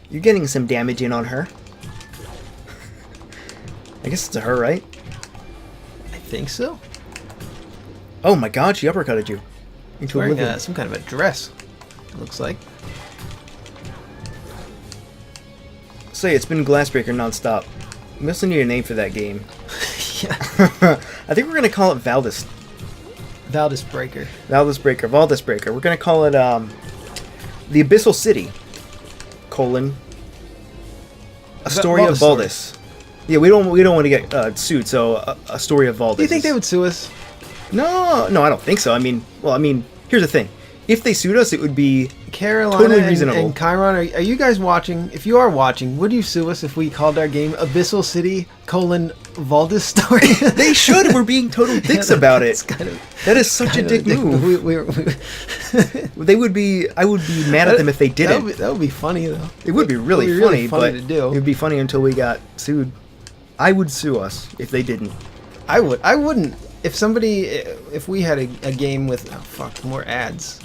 You're getting some damage in on her. I guess it's a her, right? I think so. Oh my god, she uppercutted you. Into Wearing oblivion. some kind of a dress, it looks like. Say, it's been Glassbreaker nonstop. We also need a name for that game. Yeah. I think we're going to call it Valdis. Valdis Breaker. Valdis Breaker. We're going to call it, The Abyssal City, a story of Valdis. Yeah, we don't want to get sued, so a story of Valdis. Do you think they would sue us? No, I don't think so. I mean, here's the thing. If they sued us, it would be Carolina totally reasonable. and Chiron, are you guys watching? If you are watching, would you sue us if we called our game Abyssal City, Valdis Story? They should. We're being total dicks about it. That is such a dick move. They would be. I would be mad at them if they didn't. That would be funny though. It would be really funny, but to do. It would be funny until we got sued. I would sue us if they didn't. I wouldn't. If we had a game with more ads.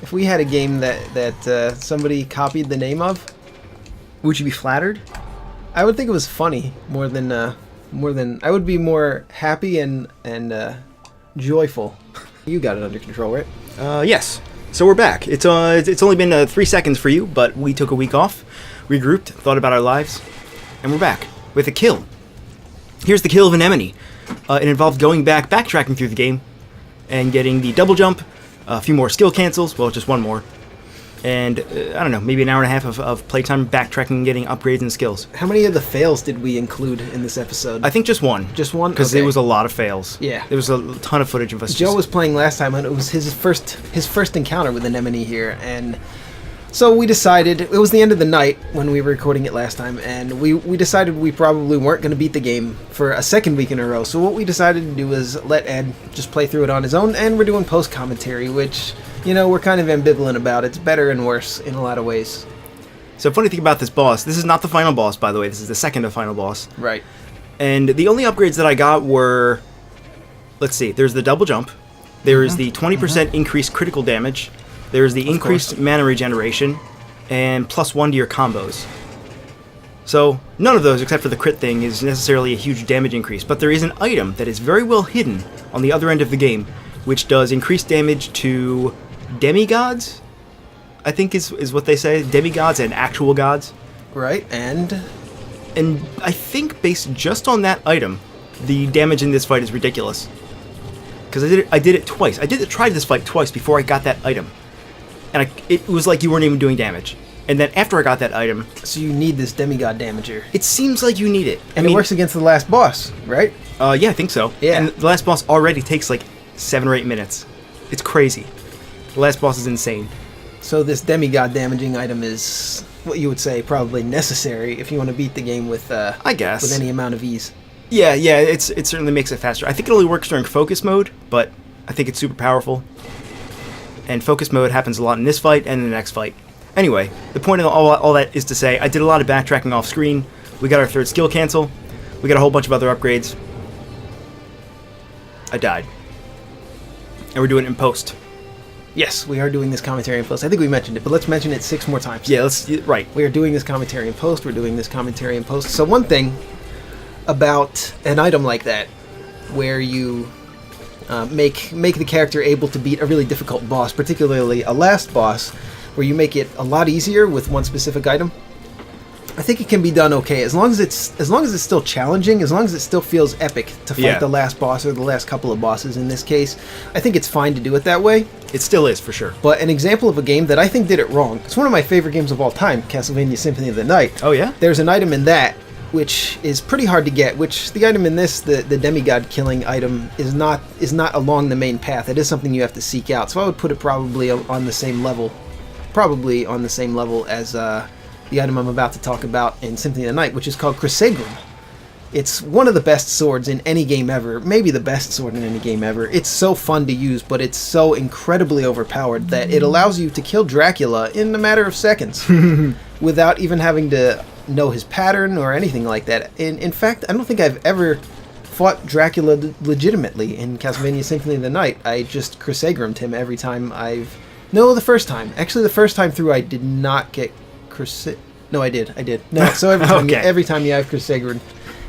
If we had a game that somebody copied the name of, would you be flattered? I would think it was funny more than I would be more happy and joyful. You got it under control, right? Yes. So we're back. It's only been 3 seconds for you, but we took a week off, regrouped, thought about our lives, and we're back with a kill. Here's the kill of Anemone. It involved backtracking through the game, and getting the double jump, a few more skill cancels, well, just one more, and I don't know, maybe an hour and a half of playtime backtracking and getting upgrades and skills. How many of the fails did we include in this episode? I think just one. Just one? Because there was a lot of fails. Yeah. There was a ton of footage of us. Joe was playing last time, and it was his first encounter with Anemone here, and so we decided, it was the end of the night when we were recording it last time, and we decided we probably weren't going to beat the game for a second week in a row. So what we decided to do was let Ed just play through it on his own, and we're doing post-commentary, which, we're kind of ambivalent about. It's better and worse in a lot of ways. So funny thing about this boss, this is not the final boss, by the way. This is the second to final boss. Right. And the only upgrades that I got were, let's see, there's the double jump, there is the 20% increased critical damage, there's the increased mana regeneration, and +1 to your combos. So, none of those, except for the crit thing, is necessarily a huge damage increase, but there is an item that is very well hidden on the other end of the game, which does increased damage to demigods, I think is what they say, demigods and actual gods. Right, and I think based just on that item, the damage in this fight is ridiculous. Because I did it twice. I tried this fight twice before I got that item. And it was like you weren't even doing damage. And then after I got that item... So you need this demigod damager. It seems like you need it. And it works against the last boss, right? Yeah, I think so. Yeah. And the last boss already takes like 7 or 8 minutes. It's crazy. The last boss is insane. So this demigod damaging item is what you would say probably necessary if you want to beat the game with, I guess, with any amount of ease. Yeah, it certainly makes it faster. I think it only works during focus mode, but I think it's super powerful. And focus mode happens a lot in this fight and in the next fight. Anyway, the point of all that is to say, I did a lot of backtracking off screen. We got our third skill cancel. We got a whole bunch of other upgrades. I died. And we're doing it in post. Yes, we are doing this commentary in post. I think we mentioned it, but let's mention it 6 more times. Yeah, right. We are doing this commentary in post. We're doing this commentary in post. So one thing about an item like that, where you make the character able to beat a really difficult boss, particularly a last boss, where you make it a lot easier with one specific item. I think it can be done okay as long as it's still challenging, as long as it still feels epic to fight the last boss or the last couple of bosses in this case. I think it's fine to do it that way. It still is, for sure. But an example of a game that I think did it wrong. It's one of my favorite games of all time, Castlevania Symphony of the Night. Oh yeah? There's an item in that which is pretty hard to get, which the item in this, the demigod killing item, is not along the main path. It is something you have to seek out. So I would put it probably on the same level. Probably on the same level as the item I'm about to talk about in Symphony of the Night, which is called Crissaegrim. It's one of the best swords in any game ever, maybe the best sword in any game ever. It's so fun to use, but it's so incredibly overpowered that it allows you to kill Dracula in a matter of seconds without even having to know his pattern or anything like that. In fact, I don't think I've ever fought Dracula legitimately in Castlevania Symphony of the Night. I just Crissaegrim'd him every time the first time. Actually, the first time through I did not get No, I did. No, so every time, okay. Every time I've Crissaegrim'd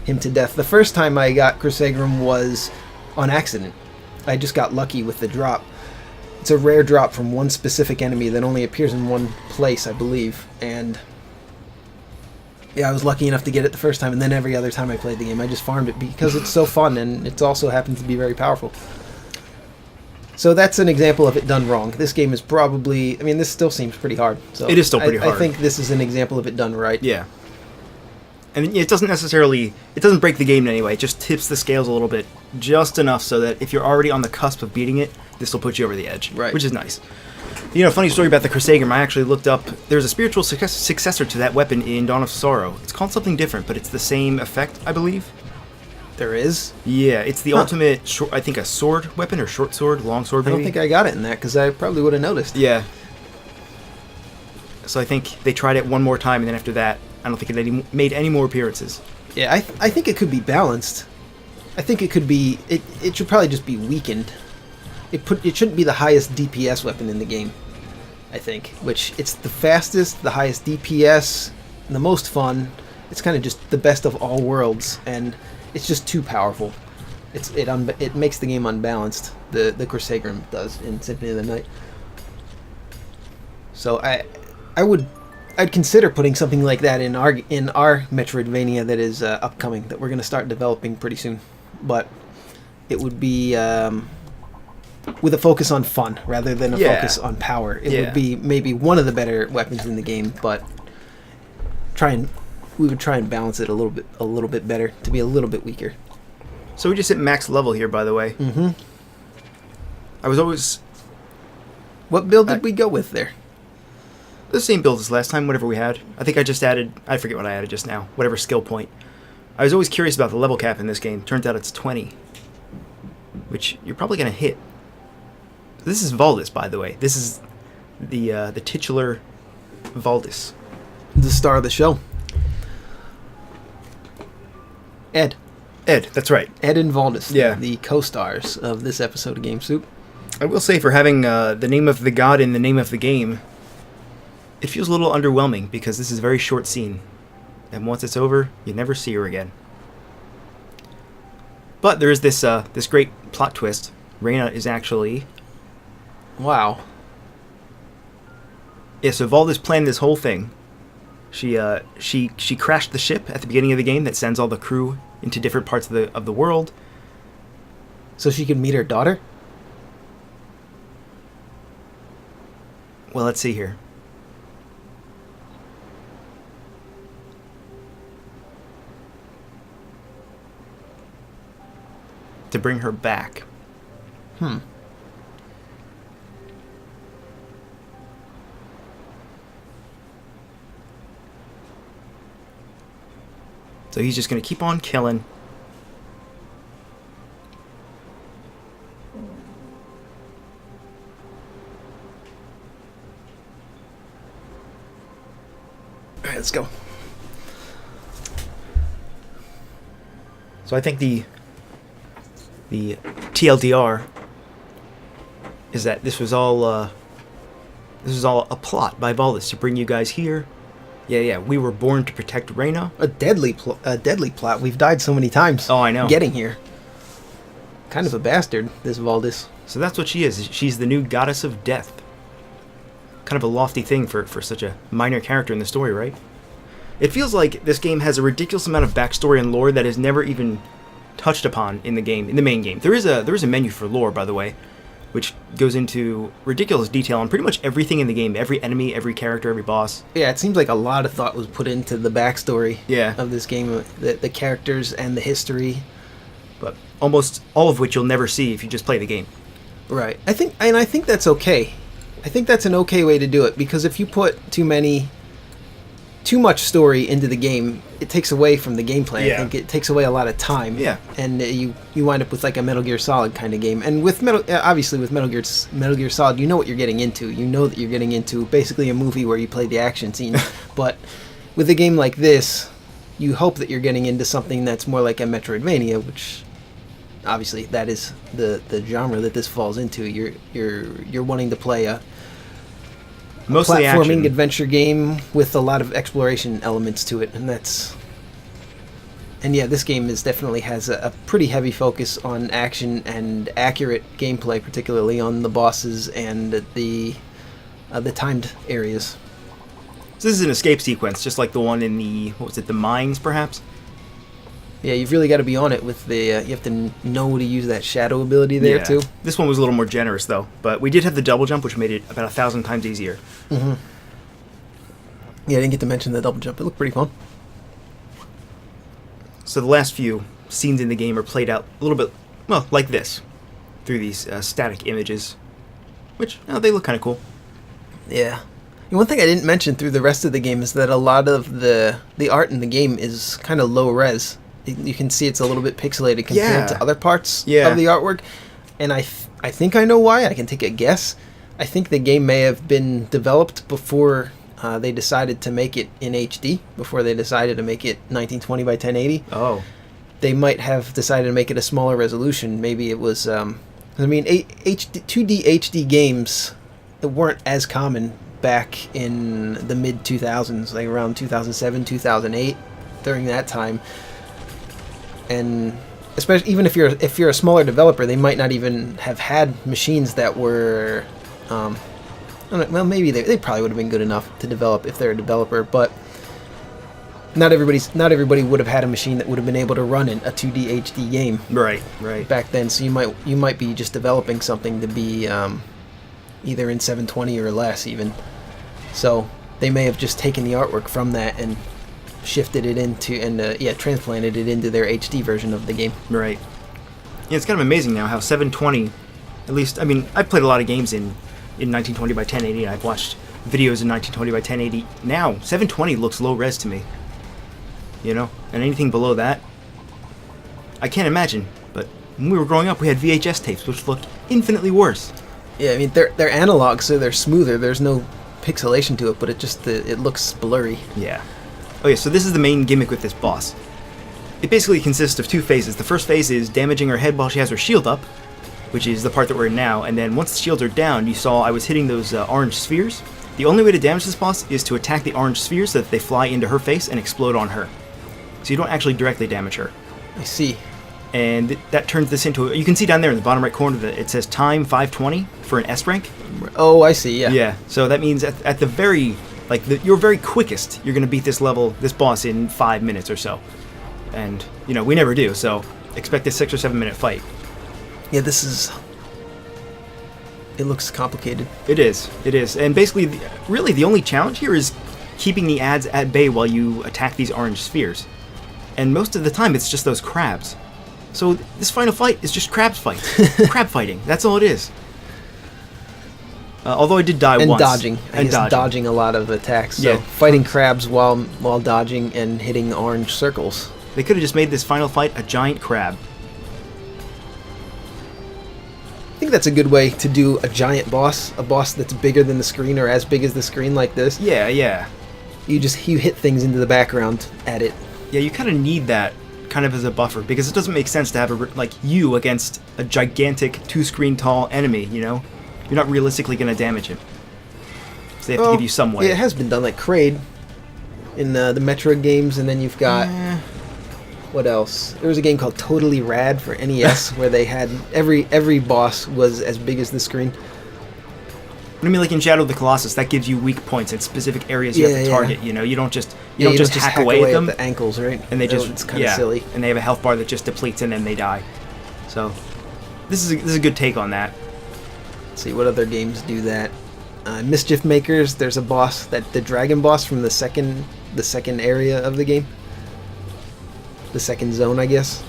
him to death. The first time I got Crissaegrim was on accident. I just got lucky with the drop. It's a rare drop from one specific enemy that only appears in one place, I believe. And yeah, I was lucky enough to get it the first time, and then every other time I played the game, I just farmed it because it's so fun, and it also happens to be very powerful. So that's an example of it done wrong. This game is probably... I mean, this still seems pretty hard. So it is still pretty hard. I think this is an example of it done right. Yeah. And it doesn't necessarily... It doesn't break the game in any way. It just tips the scales a little bit. Just enough so that if you're already on the cusp of beating it, this will put you over the edge. Right. Which is nice. You know, funny story about the Crissaegrim, I actually looked up... There's a spiritual successor to that weapon in Dawn of Sorrow. It's called something different, but it's the same effect, I believe. There is? Yeah, it's the ultimate, I think, a sword weapon, or short sword, long sword, maybe? I don't think I got it in that, because I probably would have noticed. Yeah. So I think they tried it one more time, and then after that, I don't think it made any more appearances. Yeah, I think it could be balanced. I think it could be... It should probably just be weakened. It shouldn't be the highest DPS weapon in the game, I think. Which, it's the fastest, the highest DPS, and the most fun. It's kind of just the best of all worlds, and... It's just too powerful. It makes the game unbalanced. The Crissaegrim does in Symphony of the Night. So I'd consider putting something like that in our Metroidvania that is upcoming, that we're going to start developing pretty soon. But it would be with a focus on fun rather than a focus on power. It would be maybe one of the better weapons in the game, but we would try and balance it a little bit better to be a little bit weaker. So we just hit max level here, by the way. Mm-hmm. I was always... What build did we go with there? The same build as last time, whatever we had. I think I just added... I forget what I added just now. Whatever skill point. I was always curious about the level cap in this game. Turns out it's 20. Which you're probably going to hit. This is Valdis, by the way. This is the titular Valdis. The star of the show. Ed, that's right. Ed and Valdis, Yeah. the co-stars of this episode of Game Soup. I will say, for having the name of the god in the name of the game, it feels a little underwhelming, because this is a very short scene. And once it's over, you never see her again. But there is this great plot twist. Reyna is actually... Wow. Yeah, so Valdis planned this whole thing. She crashed the ship at the beginning of the game that sends all the crew into different parts of the world. So she could meet her daughter? Well, let's see here. To bring her back. So he's just going to keep on killing. All right, let's go. So I think the TLDR is that this was all a plot by Valdis to bring you guys here. Yeah, we were born to protect Reyna. A deadly plot. We've died so many times. Oh, I know. Getting here. Kind of a bastard, this Valdis. So that's what she is. She's the new goddess of death. Kind of a lofty thing for such a minor character in the story, right? It feels like this game has a ridiculous amount of backstory and lore that is never even touched upon in the game, in the main game. There is a menu for lore, by the way, which goes into ridiculous detail on pretty much everything in the game. Every enemy, every character, every boss. Yeah, it seems like a lot of thought was put into the backstory of this game, the characters and the history. But almost all of which you'll never see if you just play the game. Right. I think that's okay. I think that's an okay way to do it, because if you put too much story into the game, it takes away from the gameplay. Yeah. I think it takes away a lot of time. Yeah. And you wind up with like a Metal Gear Solid kind of game. And with obviously with Metal Gear Solid, you know what you're getting into. You know that you're getting into basically a movie where you play the action scene. But with a game like this, you hope that you're getting into something that's more like a Metroidvania, which obviously that is the genre that this falls into. You're wanting to play a Mostly platforming action. adventure game with a lot of exploration elements to it, and yeah, this game definitely has a pretty heavy focus on action and accurate gameplay, particularly on the bosses and the timed areas. So this is an escape sequence, just like the one in the mines, perhaps? Yeah, you've really got to be on it with the. You have to know to use that shadow ability there too. This one was a little more generous, though. But we did have the double jump, which made it about 1,000 times easier. Mm-hmm. Yeah, I didn't get to mention the double jump. It looked pretty fun. So the last few scenes in the game are played out a little bit, well, like this, through these static images, which they look kind of cool. Yeah. And one thing I didn't mention through the rest of the game is that a lot of the art in the game is kind of low res. You can see it's a little bit pixelated compared to other parts of the artwork. And I think I know why. I can take a guess. I think the game may have been developed before they decided to make it in HD, before they decided to make it 1920 by 1080. Oh. They might have decided to make it a smaller resolution. Maybe it was... I mean, 2D HD games weren't as common back in the mid-2000s, like around 2007, 2008, during that time. And especially even if you're a smaller developer, they might not even have had machines that were, well, maybe they probably would have been good enough to develop if they're a developer, but not everybody would have had a machine that would have been able to run a 2D HD game. Right. Back then, so you might be just developing something to be either in 720 or less even. So they may have just taken the artwork from that and shifted it into transplanted it into their HD version of the game. Right. Yeah, it's kind of amazing now how 720, at least, I mean, I've played a lot of games in 1920 by 1080, and I've watched videos in 1920 by 1080. Now, 720 looks low res to me. You know? And anything below that, I can't imagine. But when we were growing up, we had VHS tapes, which looked infinitely worse. Yeah, I mean, they're analog, so they're smoother. There's no pixelation to it, but it looks blurry. Yeah. Okay, so this is the main gimmick with this boss. It basically consists of two phases. The first phase is damaging her head while she has her shield up, which is the part that we're in now, and then once the shields are down, you saw I was hitting those orange spheres. The only way to damage this boss is to attack the orange spheres so that they fly into her face and explode on her. So you don't actually directly damage her. I see. And that turns this into... You can see down there in the bottom right corner that it says time 520 for an S rank. Oh, I see, yeah. Yeah, so that means at the very... your very quickest, you're going to beat this boss in 5 minutes or so. And, we never do, so expect a 6 or 7 minute fight. Yeah, it looks complicated. It is. And basically, really the only challenge here is keeping the ads at bay while you attack these orange spheres. And most of the time, it's just those crabs. So this final fight is just crab fighting. That's all it is. Although I did die once. And dodging a lot of attacks. So fighting crabs while dodging and hitting orange circles. They could have just made this final fight a giant crab. I think that's a good way to do a giant boss, a boss that's bigger than the screen or as big as the screen like this. Yeah. You hit things into the background at it. Yeah, you kind of need that kind of as a buffer, because it doesn't make sense to have you against a gigantic 2-screen tall enemy, You're not realistically going to damage him. So they have to give you some way. Yeah, it has been done, like Kraid in the Metroid games, and then you've got... What else? There was a game called Totally Rad for NES where they had... Every boss was as big as the screen. I mean, like in Shadow of the Colossus, that gives you weak points at specific areas you have to target. You know, you don't just hack away at them. The ankles, right? And they just it's kind of silly. And they have a health bar that just depletes and then they die. So this is a good take on that. Let's see what other games do that. Mischief Makers. There's a boss, the dragon boss from the second area of the game. The second zone, I guess.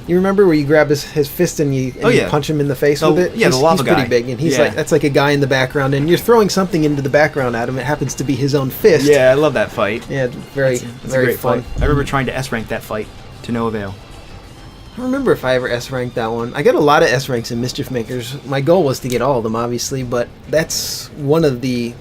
You remember where you grab his fist and you punch him in the face with it? Yeah, the lava guy. He's pretty big, and he's that's like a guy in the background, and you're throwing something into the background at him. It happens to be his own fist. Yeah, I love that fight. Yeah, very great fun. Fight. I remember trying to S rank that fight to no avail. I don't remember if I ever S ranked that one. I got a lot of S ranks in Mischief Makers. My goal was to get all of them, obviously, but that's one of the.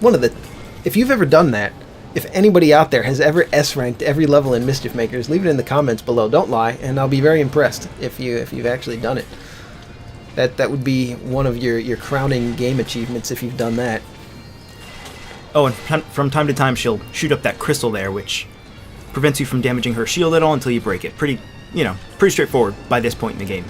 If you've ever done that. If anybody out there has ever S-ranked every level in Mischief Makers, leave it in the comments below. Don't lie, and I'll be very impressed if you've actually done it. That would be one of your crowning game achievements if you've done that. Oh, and from time to time she'll shoot up that crystal there, which prevents you from damaging her shield at all until you break it. Pretty straightforward by this point in the game.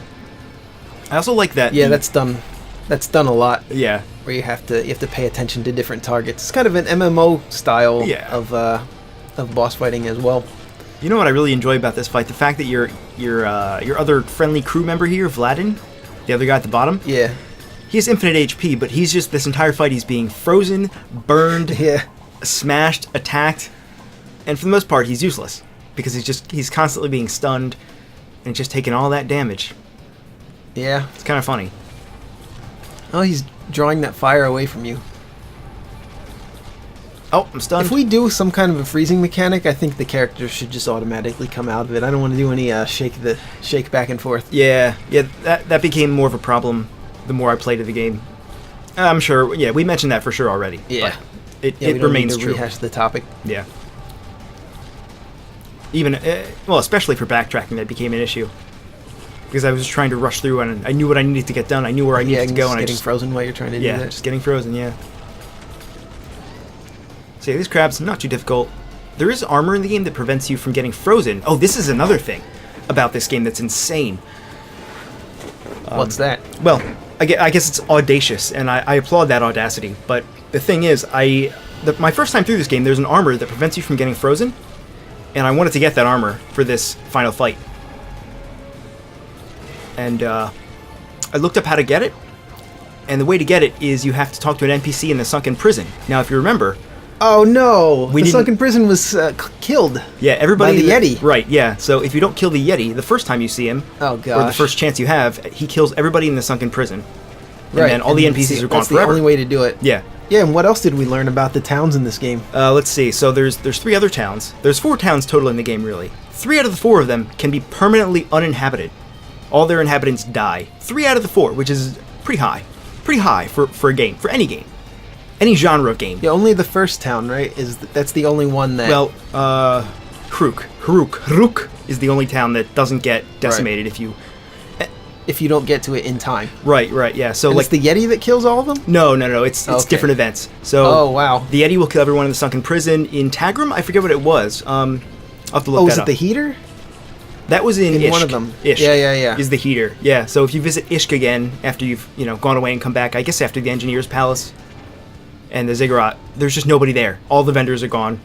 I also like that. Yeah, that's done a lot. Yeah. Where you have to pay attention to different targets. It's kind of an MMO style of boss fighting as well. You know what I really enjoy about this fight? The fact that your other friendly crew member here, Vladin, the other guy at the bottom. Yeah. He has infinite HP, but he's just this entire fight he's being frozen, burned, smashed, attacked, and for the most part he's useless because he's constantly being stunned and just taking all that damage. Yeah. It's kind of funny. Oh, he's drawing that fire away from you. Oh, I'm stunned. If we do some kind of a freezing mechanic, I think the characters should just automatically come out of it. I don't want to do any shake back and forth. Yeah, that became more of a problem the more I played of the game. I'm sure. Yeah, we mentioned that for sure already. Yeah, it remains true. Rehash the topic. Yeah. Even especially for backtracking, that became an issue. Because I was just trying to rush through and I knew what I needed to get done. I knew where I needed to go. And getting frozen while you're trying to do that. Yeah, just getting frozen, yeah. So yeah, these crabs, not too difficult. There is armor in the game that prevents you from getting frozen. Oh, this is another thing about this game that's insane. What's that? Well, I guess it's audacious, and I applaud that audacity. But the thing is, my first time through this game, there's an armor that prevents you from getting frozen. And I wanted to get that armor for this final fight. And I looked up how to get it, and the way to get it is you have to talk to an NPC in the sunken prison. Now, if you remember... Oh, no! The sunken prison was killed. Yeah, everybody... By the Yeti. Right, yeah. So if you don't kill the Yeti the first time you see him, or the first chance you have, he kills everybody in the sunken prison. And right. then all the NPCs are gone forever. That's the only way to do it. Yeah. Yeah, and what else did we learn about the towns in this game? Let's see. So there's 3 other towns. There's 4 towns total in the game, really. 3 out of the 4 of them can be permanently uninhabited. All their inhabitants die. 3 out of the 4, which is pretty high. Pretty high for a game, for any game. Any genre of game. Yeah, only the first town, right? That's the only one that... Well, Haruk is the only town that doesn't get decimated if you don't get to it in time. Right, yeah. So it's the Yeti that kills all of them? No. It's different events. So oh, wow. The Yeti will kill everyone in the sunken prison. In Tagrum, I forget what it was. I'll have to look that up. Oh, is it the heater? That was in Ishk. One of them. Ishk yeah. Is the heater. Yeah, so if you visit Ishk again after you've gone away and come back, I guess after the Engineer's Palace and the Ziggurat, there's just nobody there. All the vendors are gone.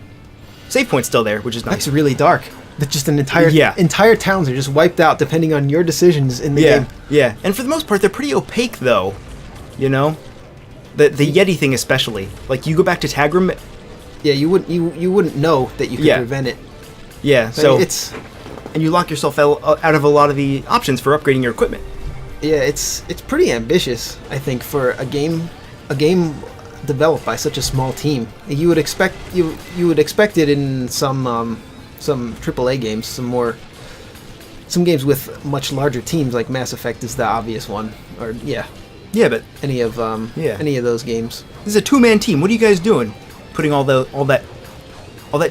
Save point's still there, which is nice. That's really dark. That's just an entire towns are just wiped out depending on your decisions in the game. Yeah, and for the most part, they're pretty opaque, though. The Yeti thing especially. Like, you go back to Tagrum... Yeah, you wouldn't know that you could prevent it. Yeah, so... And you lock yourself out of a lot of the options for upgrading your equipment. Yeah, it's pretty ambitious, I think, for a game developed by such a small team. You would expect it in some AAA games, some games with much larger teams, like Mass Effect is the obvious one, or but any of those games. This is a 2-man team. What are you guys doing? Putting all that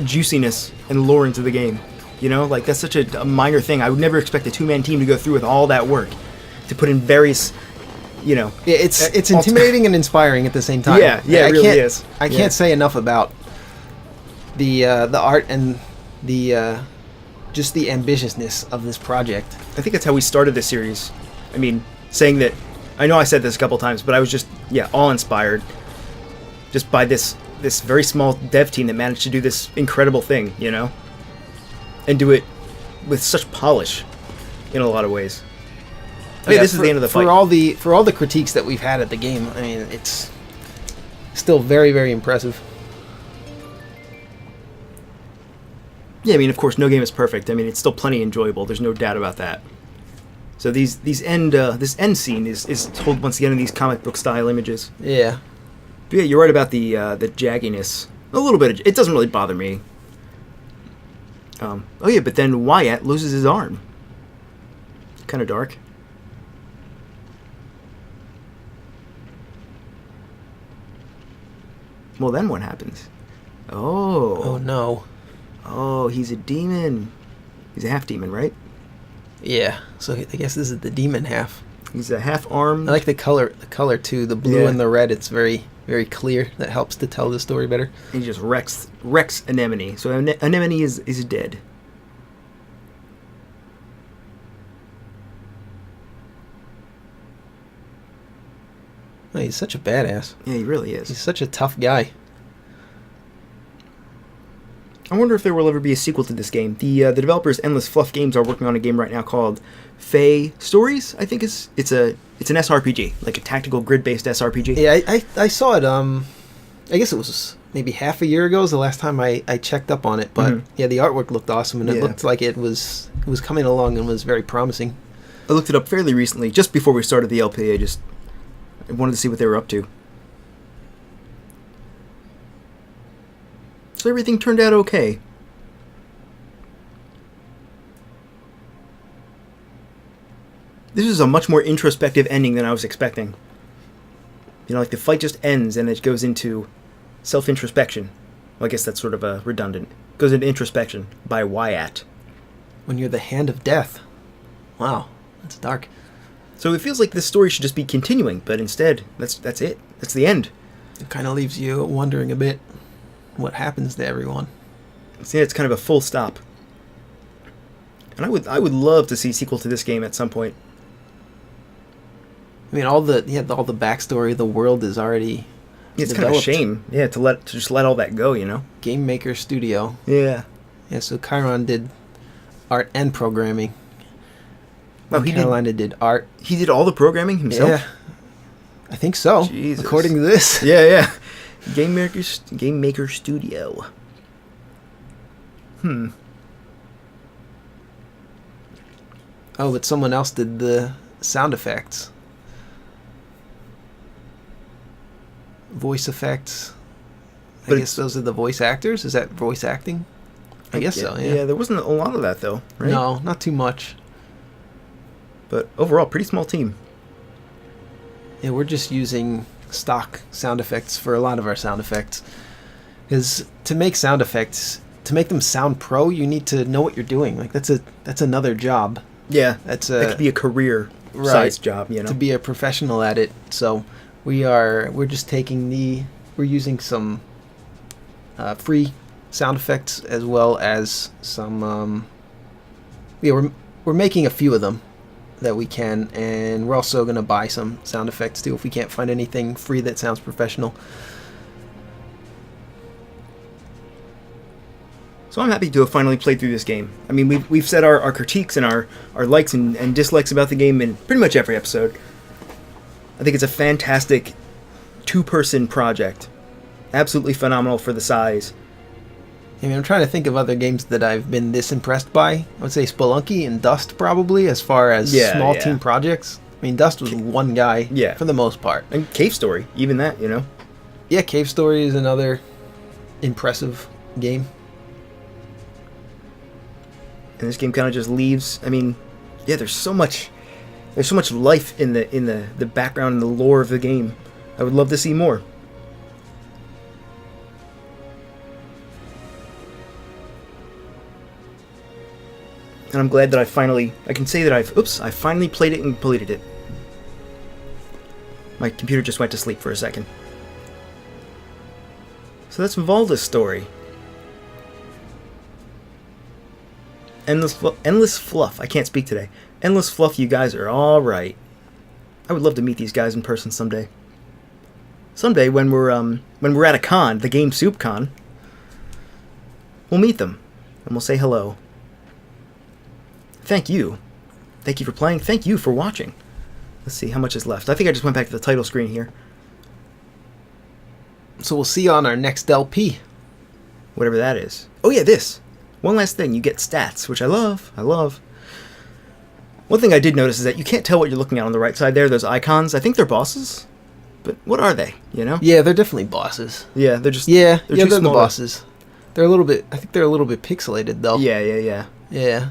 juiciness and lore into the game. Like, that's such a minor thing. I would never expect a 2-man team to go through with all that work to put in various, Yeah, it's intimidating and inspiring at the same time. Yeah, it really is. I can't say enough about the art and the just the ambitiousness of this project. I think that's how we started this series. I mean, saying that, I know I said this a couple times, but I was just, awe-inspired. just by this very small dev team that managed to do this incredible thing, you know, and do it with such polish in a lot of ways. Okay, this is the end of the fight. For all the critiques that we've had at the game, I mean, it's still very, very impressive. Yeah, I mean, of course, no game is perfect. I mean, it's still plenty enjoyable. There's no doubt about that. So this end scene is told once again in these comic book style images. Yeah. But yeah, you're right about the jagginess. A little bit. It doesn't really bother me. Oh yeah, but then Wyatt loses his arm. Kind of dark. Well, then what happens? Oh no. Oh, he's a demon. He's a half demon, right? Yeah. So I guess this is the demon half. He's a half-armed. I like the color too. The blue and the red. It's very, very clear. That helps to tell the story better. He just wrecks Anemone. So Anemone is dead. Oh, he's such a badass. Yeah, he really is. He's such a tough guy. I wonder if there will ever be a sequel to this game. The developers Endless Fluff Games are working on a game right now called Fae Stories. I think it's an SRPG, like a tactical grid-based SRPG. Yeah, I saw it. I guess it was maybe half a year ago. Was the last time I checked up on it. But yeah, the artwork looked awesome, and it looked like it was coming along and was very promising. I looked it up fairly recently, just before we started the LP. I wanted to see what they were up to. So everything turned out okay. This is a much more introspective ending than I was expecting. You know, like the fight just ends and it goes into self-introspection. Well, I guess that's sort of redundant. It goes into introspection by Wyatt. When you're the hand of death. Wow, that's dark. So it feels like this story should just be continuing, but instead, that's it. That's the end. It kind of leaves you wondering a bit what happens to everyone. So yeah, it's kind of a full stop. And I would love to see a sequel to this game at some point. I mean, all the backstory, the world is already It's developed. kind of a shame, yeah, to just let all that go, you know. Game Maker Studio. Yeah. Yeah, so Chiron did art and programming. Oh, Carolina did art. He did all the programming himself? Yeah. I think so. Jesus. According to this. Yeah. Game Maker Studio. Oh, but someone else did the sound effects. Voice effects. I guess those are the voice actors? Is that voice acting? I guess so, yeah. Yeah, there wasn't a lot of that, though, right? No, not too much. But overall, pretty small team. Yeah, we're just using stock sound effects for a lot of our sound effects. Because to make sound effects, to make them sound pro, you need to know what you're doing. Like that's another job. Yeah, that could be a career-sized job, you know. To be a professional at it. So we're just taking we're using some free sound effects as well as some we're making a few of them that we can, and we're also going to buy some sound effects too if we can't find anything free that sounds professional. So I'm happy to have finally played through this game. I mean, we've said our critiques and our likes and dislikes about the game in pretty much every episode. I think it's a fantastic two-person project. Absolutely phenomenal for the size. I mean, I'm trying to think of other games that I've been this impressed by. I would say Spelunky and Dust probably, as far as small team projects. I mean, Dust was one guy for the most part. And Cave Story, even that, you know? Yeah, Cave Story is another impressive game. And this game kind of just leaves. I mean, yeah, there's so much life in the background and the lore of the game. I would love to see more. And I'm glad that I can say that I finally played it and completed it. My computer just went to sleep for a second. So that's Valdis' story. Endless Fluff. I can't speak today. Endless Fluff, you guys are alright. I would love to meet these guys in person someday. someday when we're at a con, the Game Soup Con, we'll meet them and we'll say hello. Thank you for playing. Thank you for watching. Let's see how much is left. I think I just went back to the title screen here. So we'll see you on our next LP. Whatever that is. Oh yeah, this. One last thing, you get stats, which I love. One thing I did notice is that you can't tell what you're looking at on the right side there, those icons. I think they're bosses, but what are they, you know? Yeah, they're definitely bosses. Yeah, they're just... they're too the small bosses. They're a little bit... I think they're a little bit pixelated, though. Yeah. Yeah.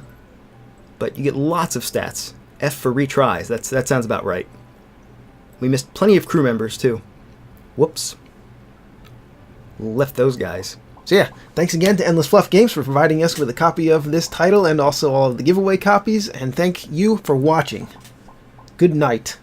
But you get lots of stats. F for retries. That sounds about right. We missed plenty of crew members, too. Whoops. Left those guys. So yeah, thanks again to Endless Fluff Games for providing us with a copy of this title and also all of the giveaway copies, and thank you for watching. Good night.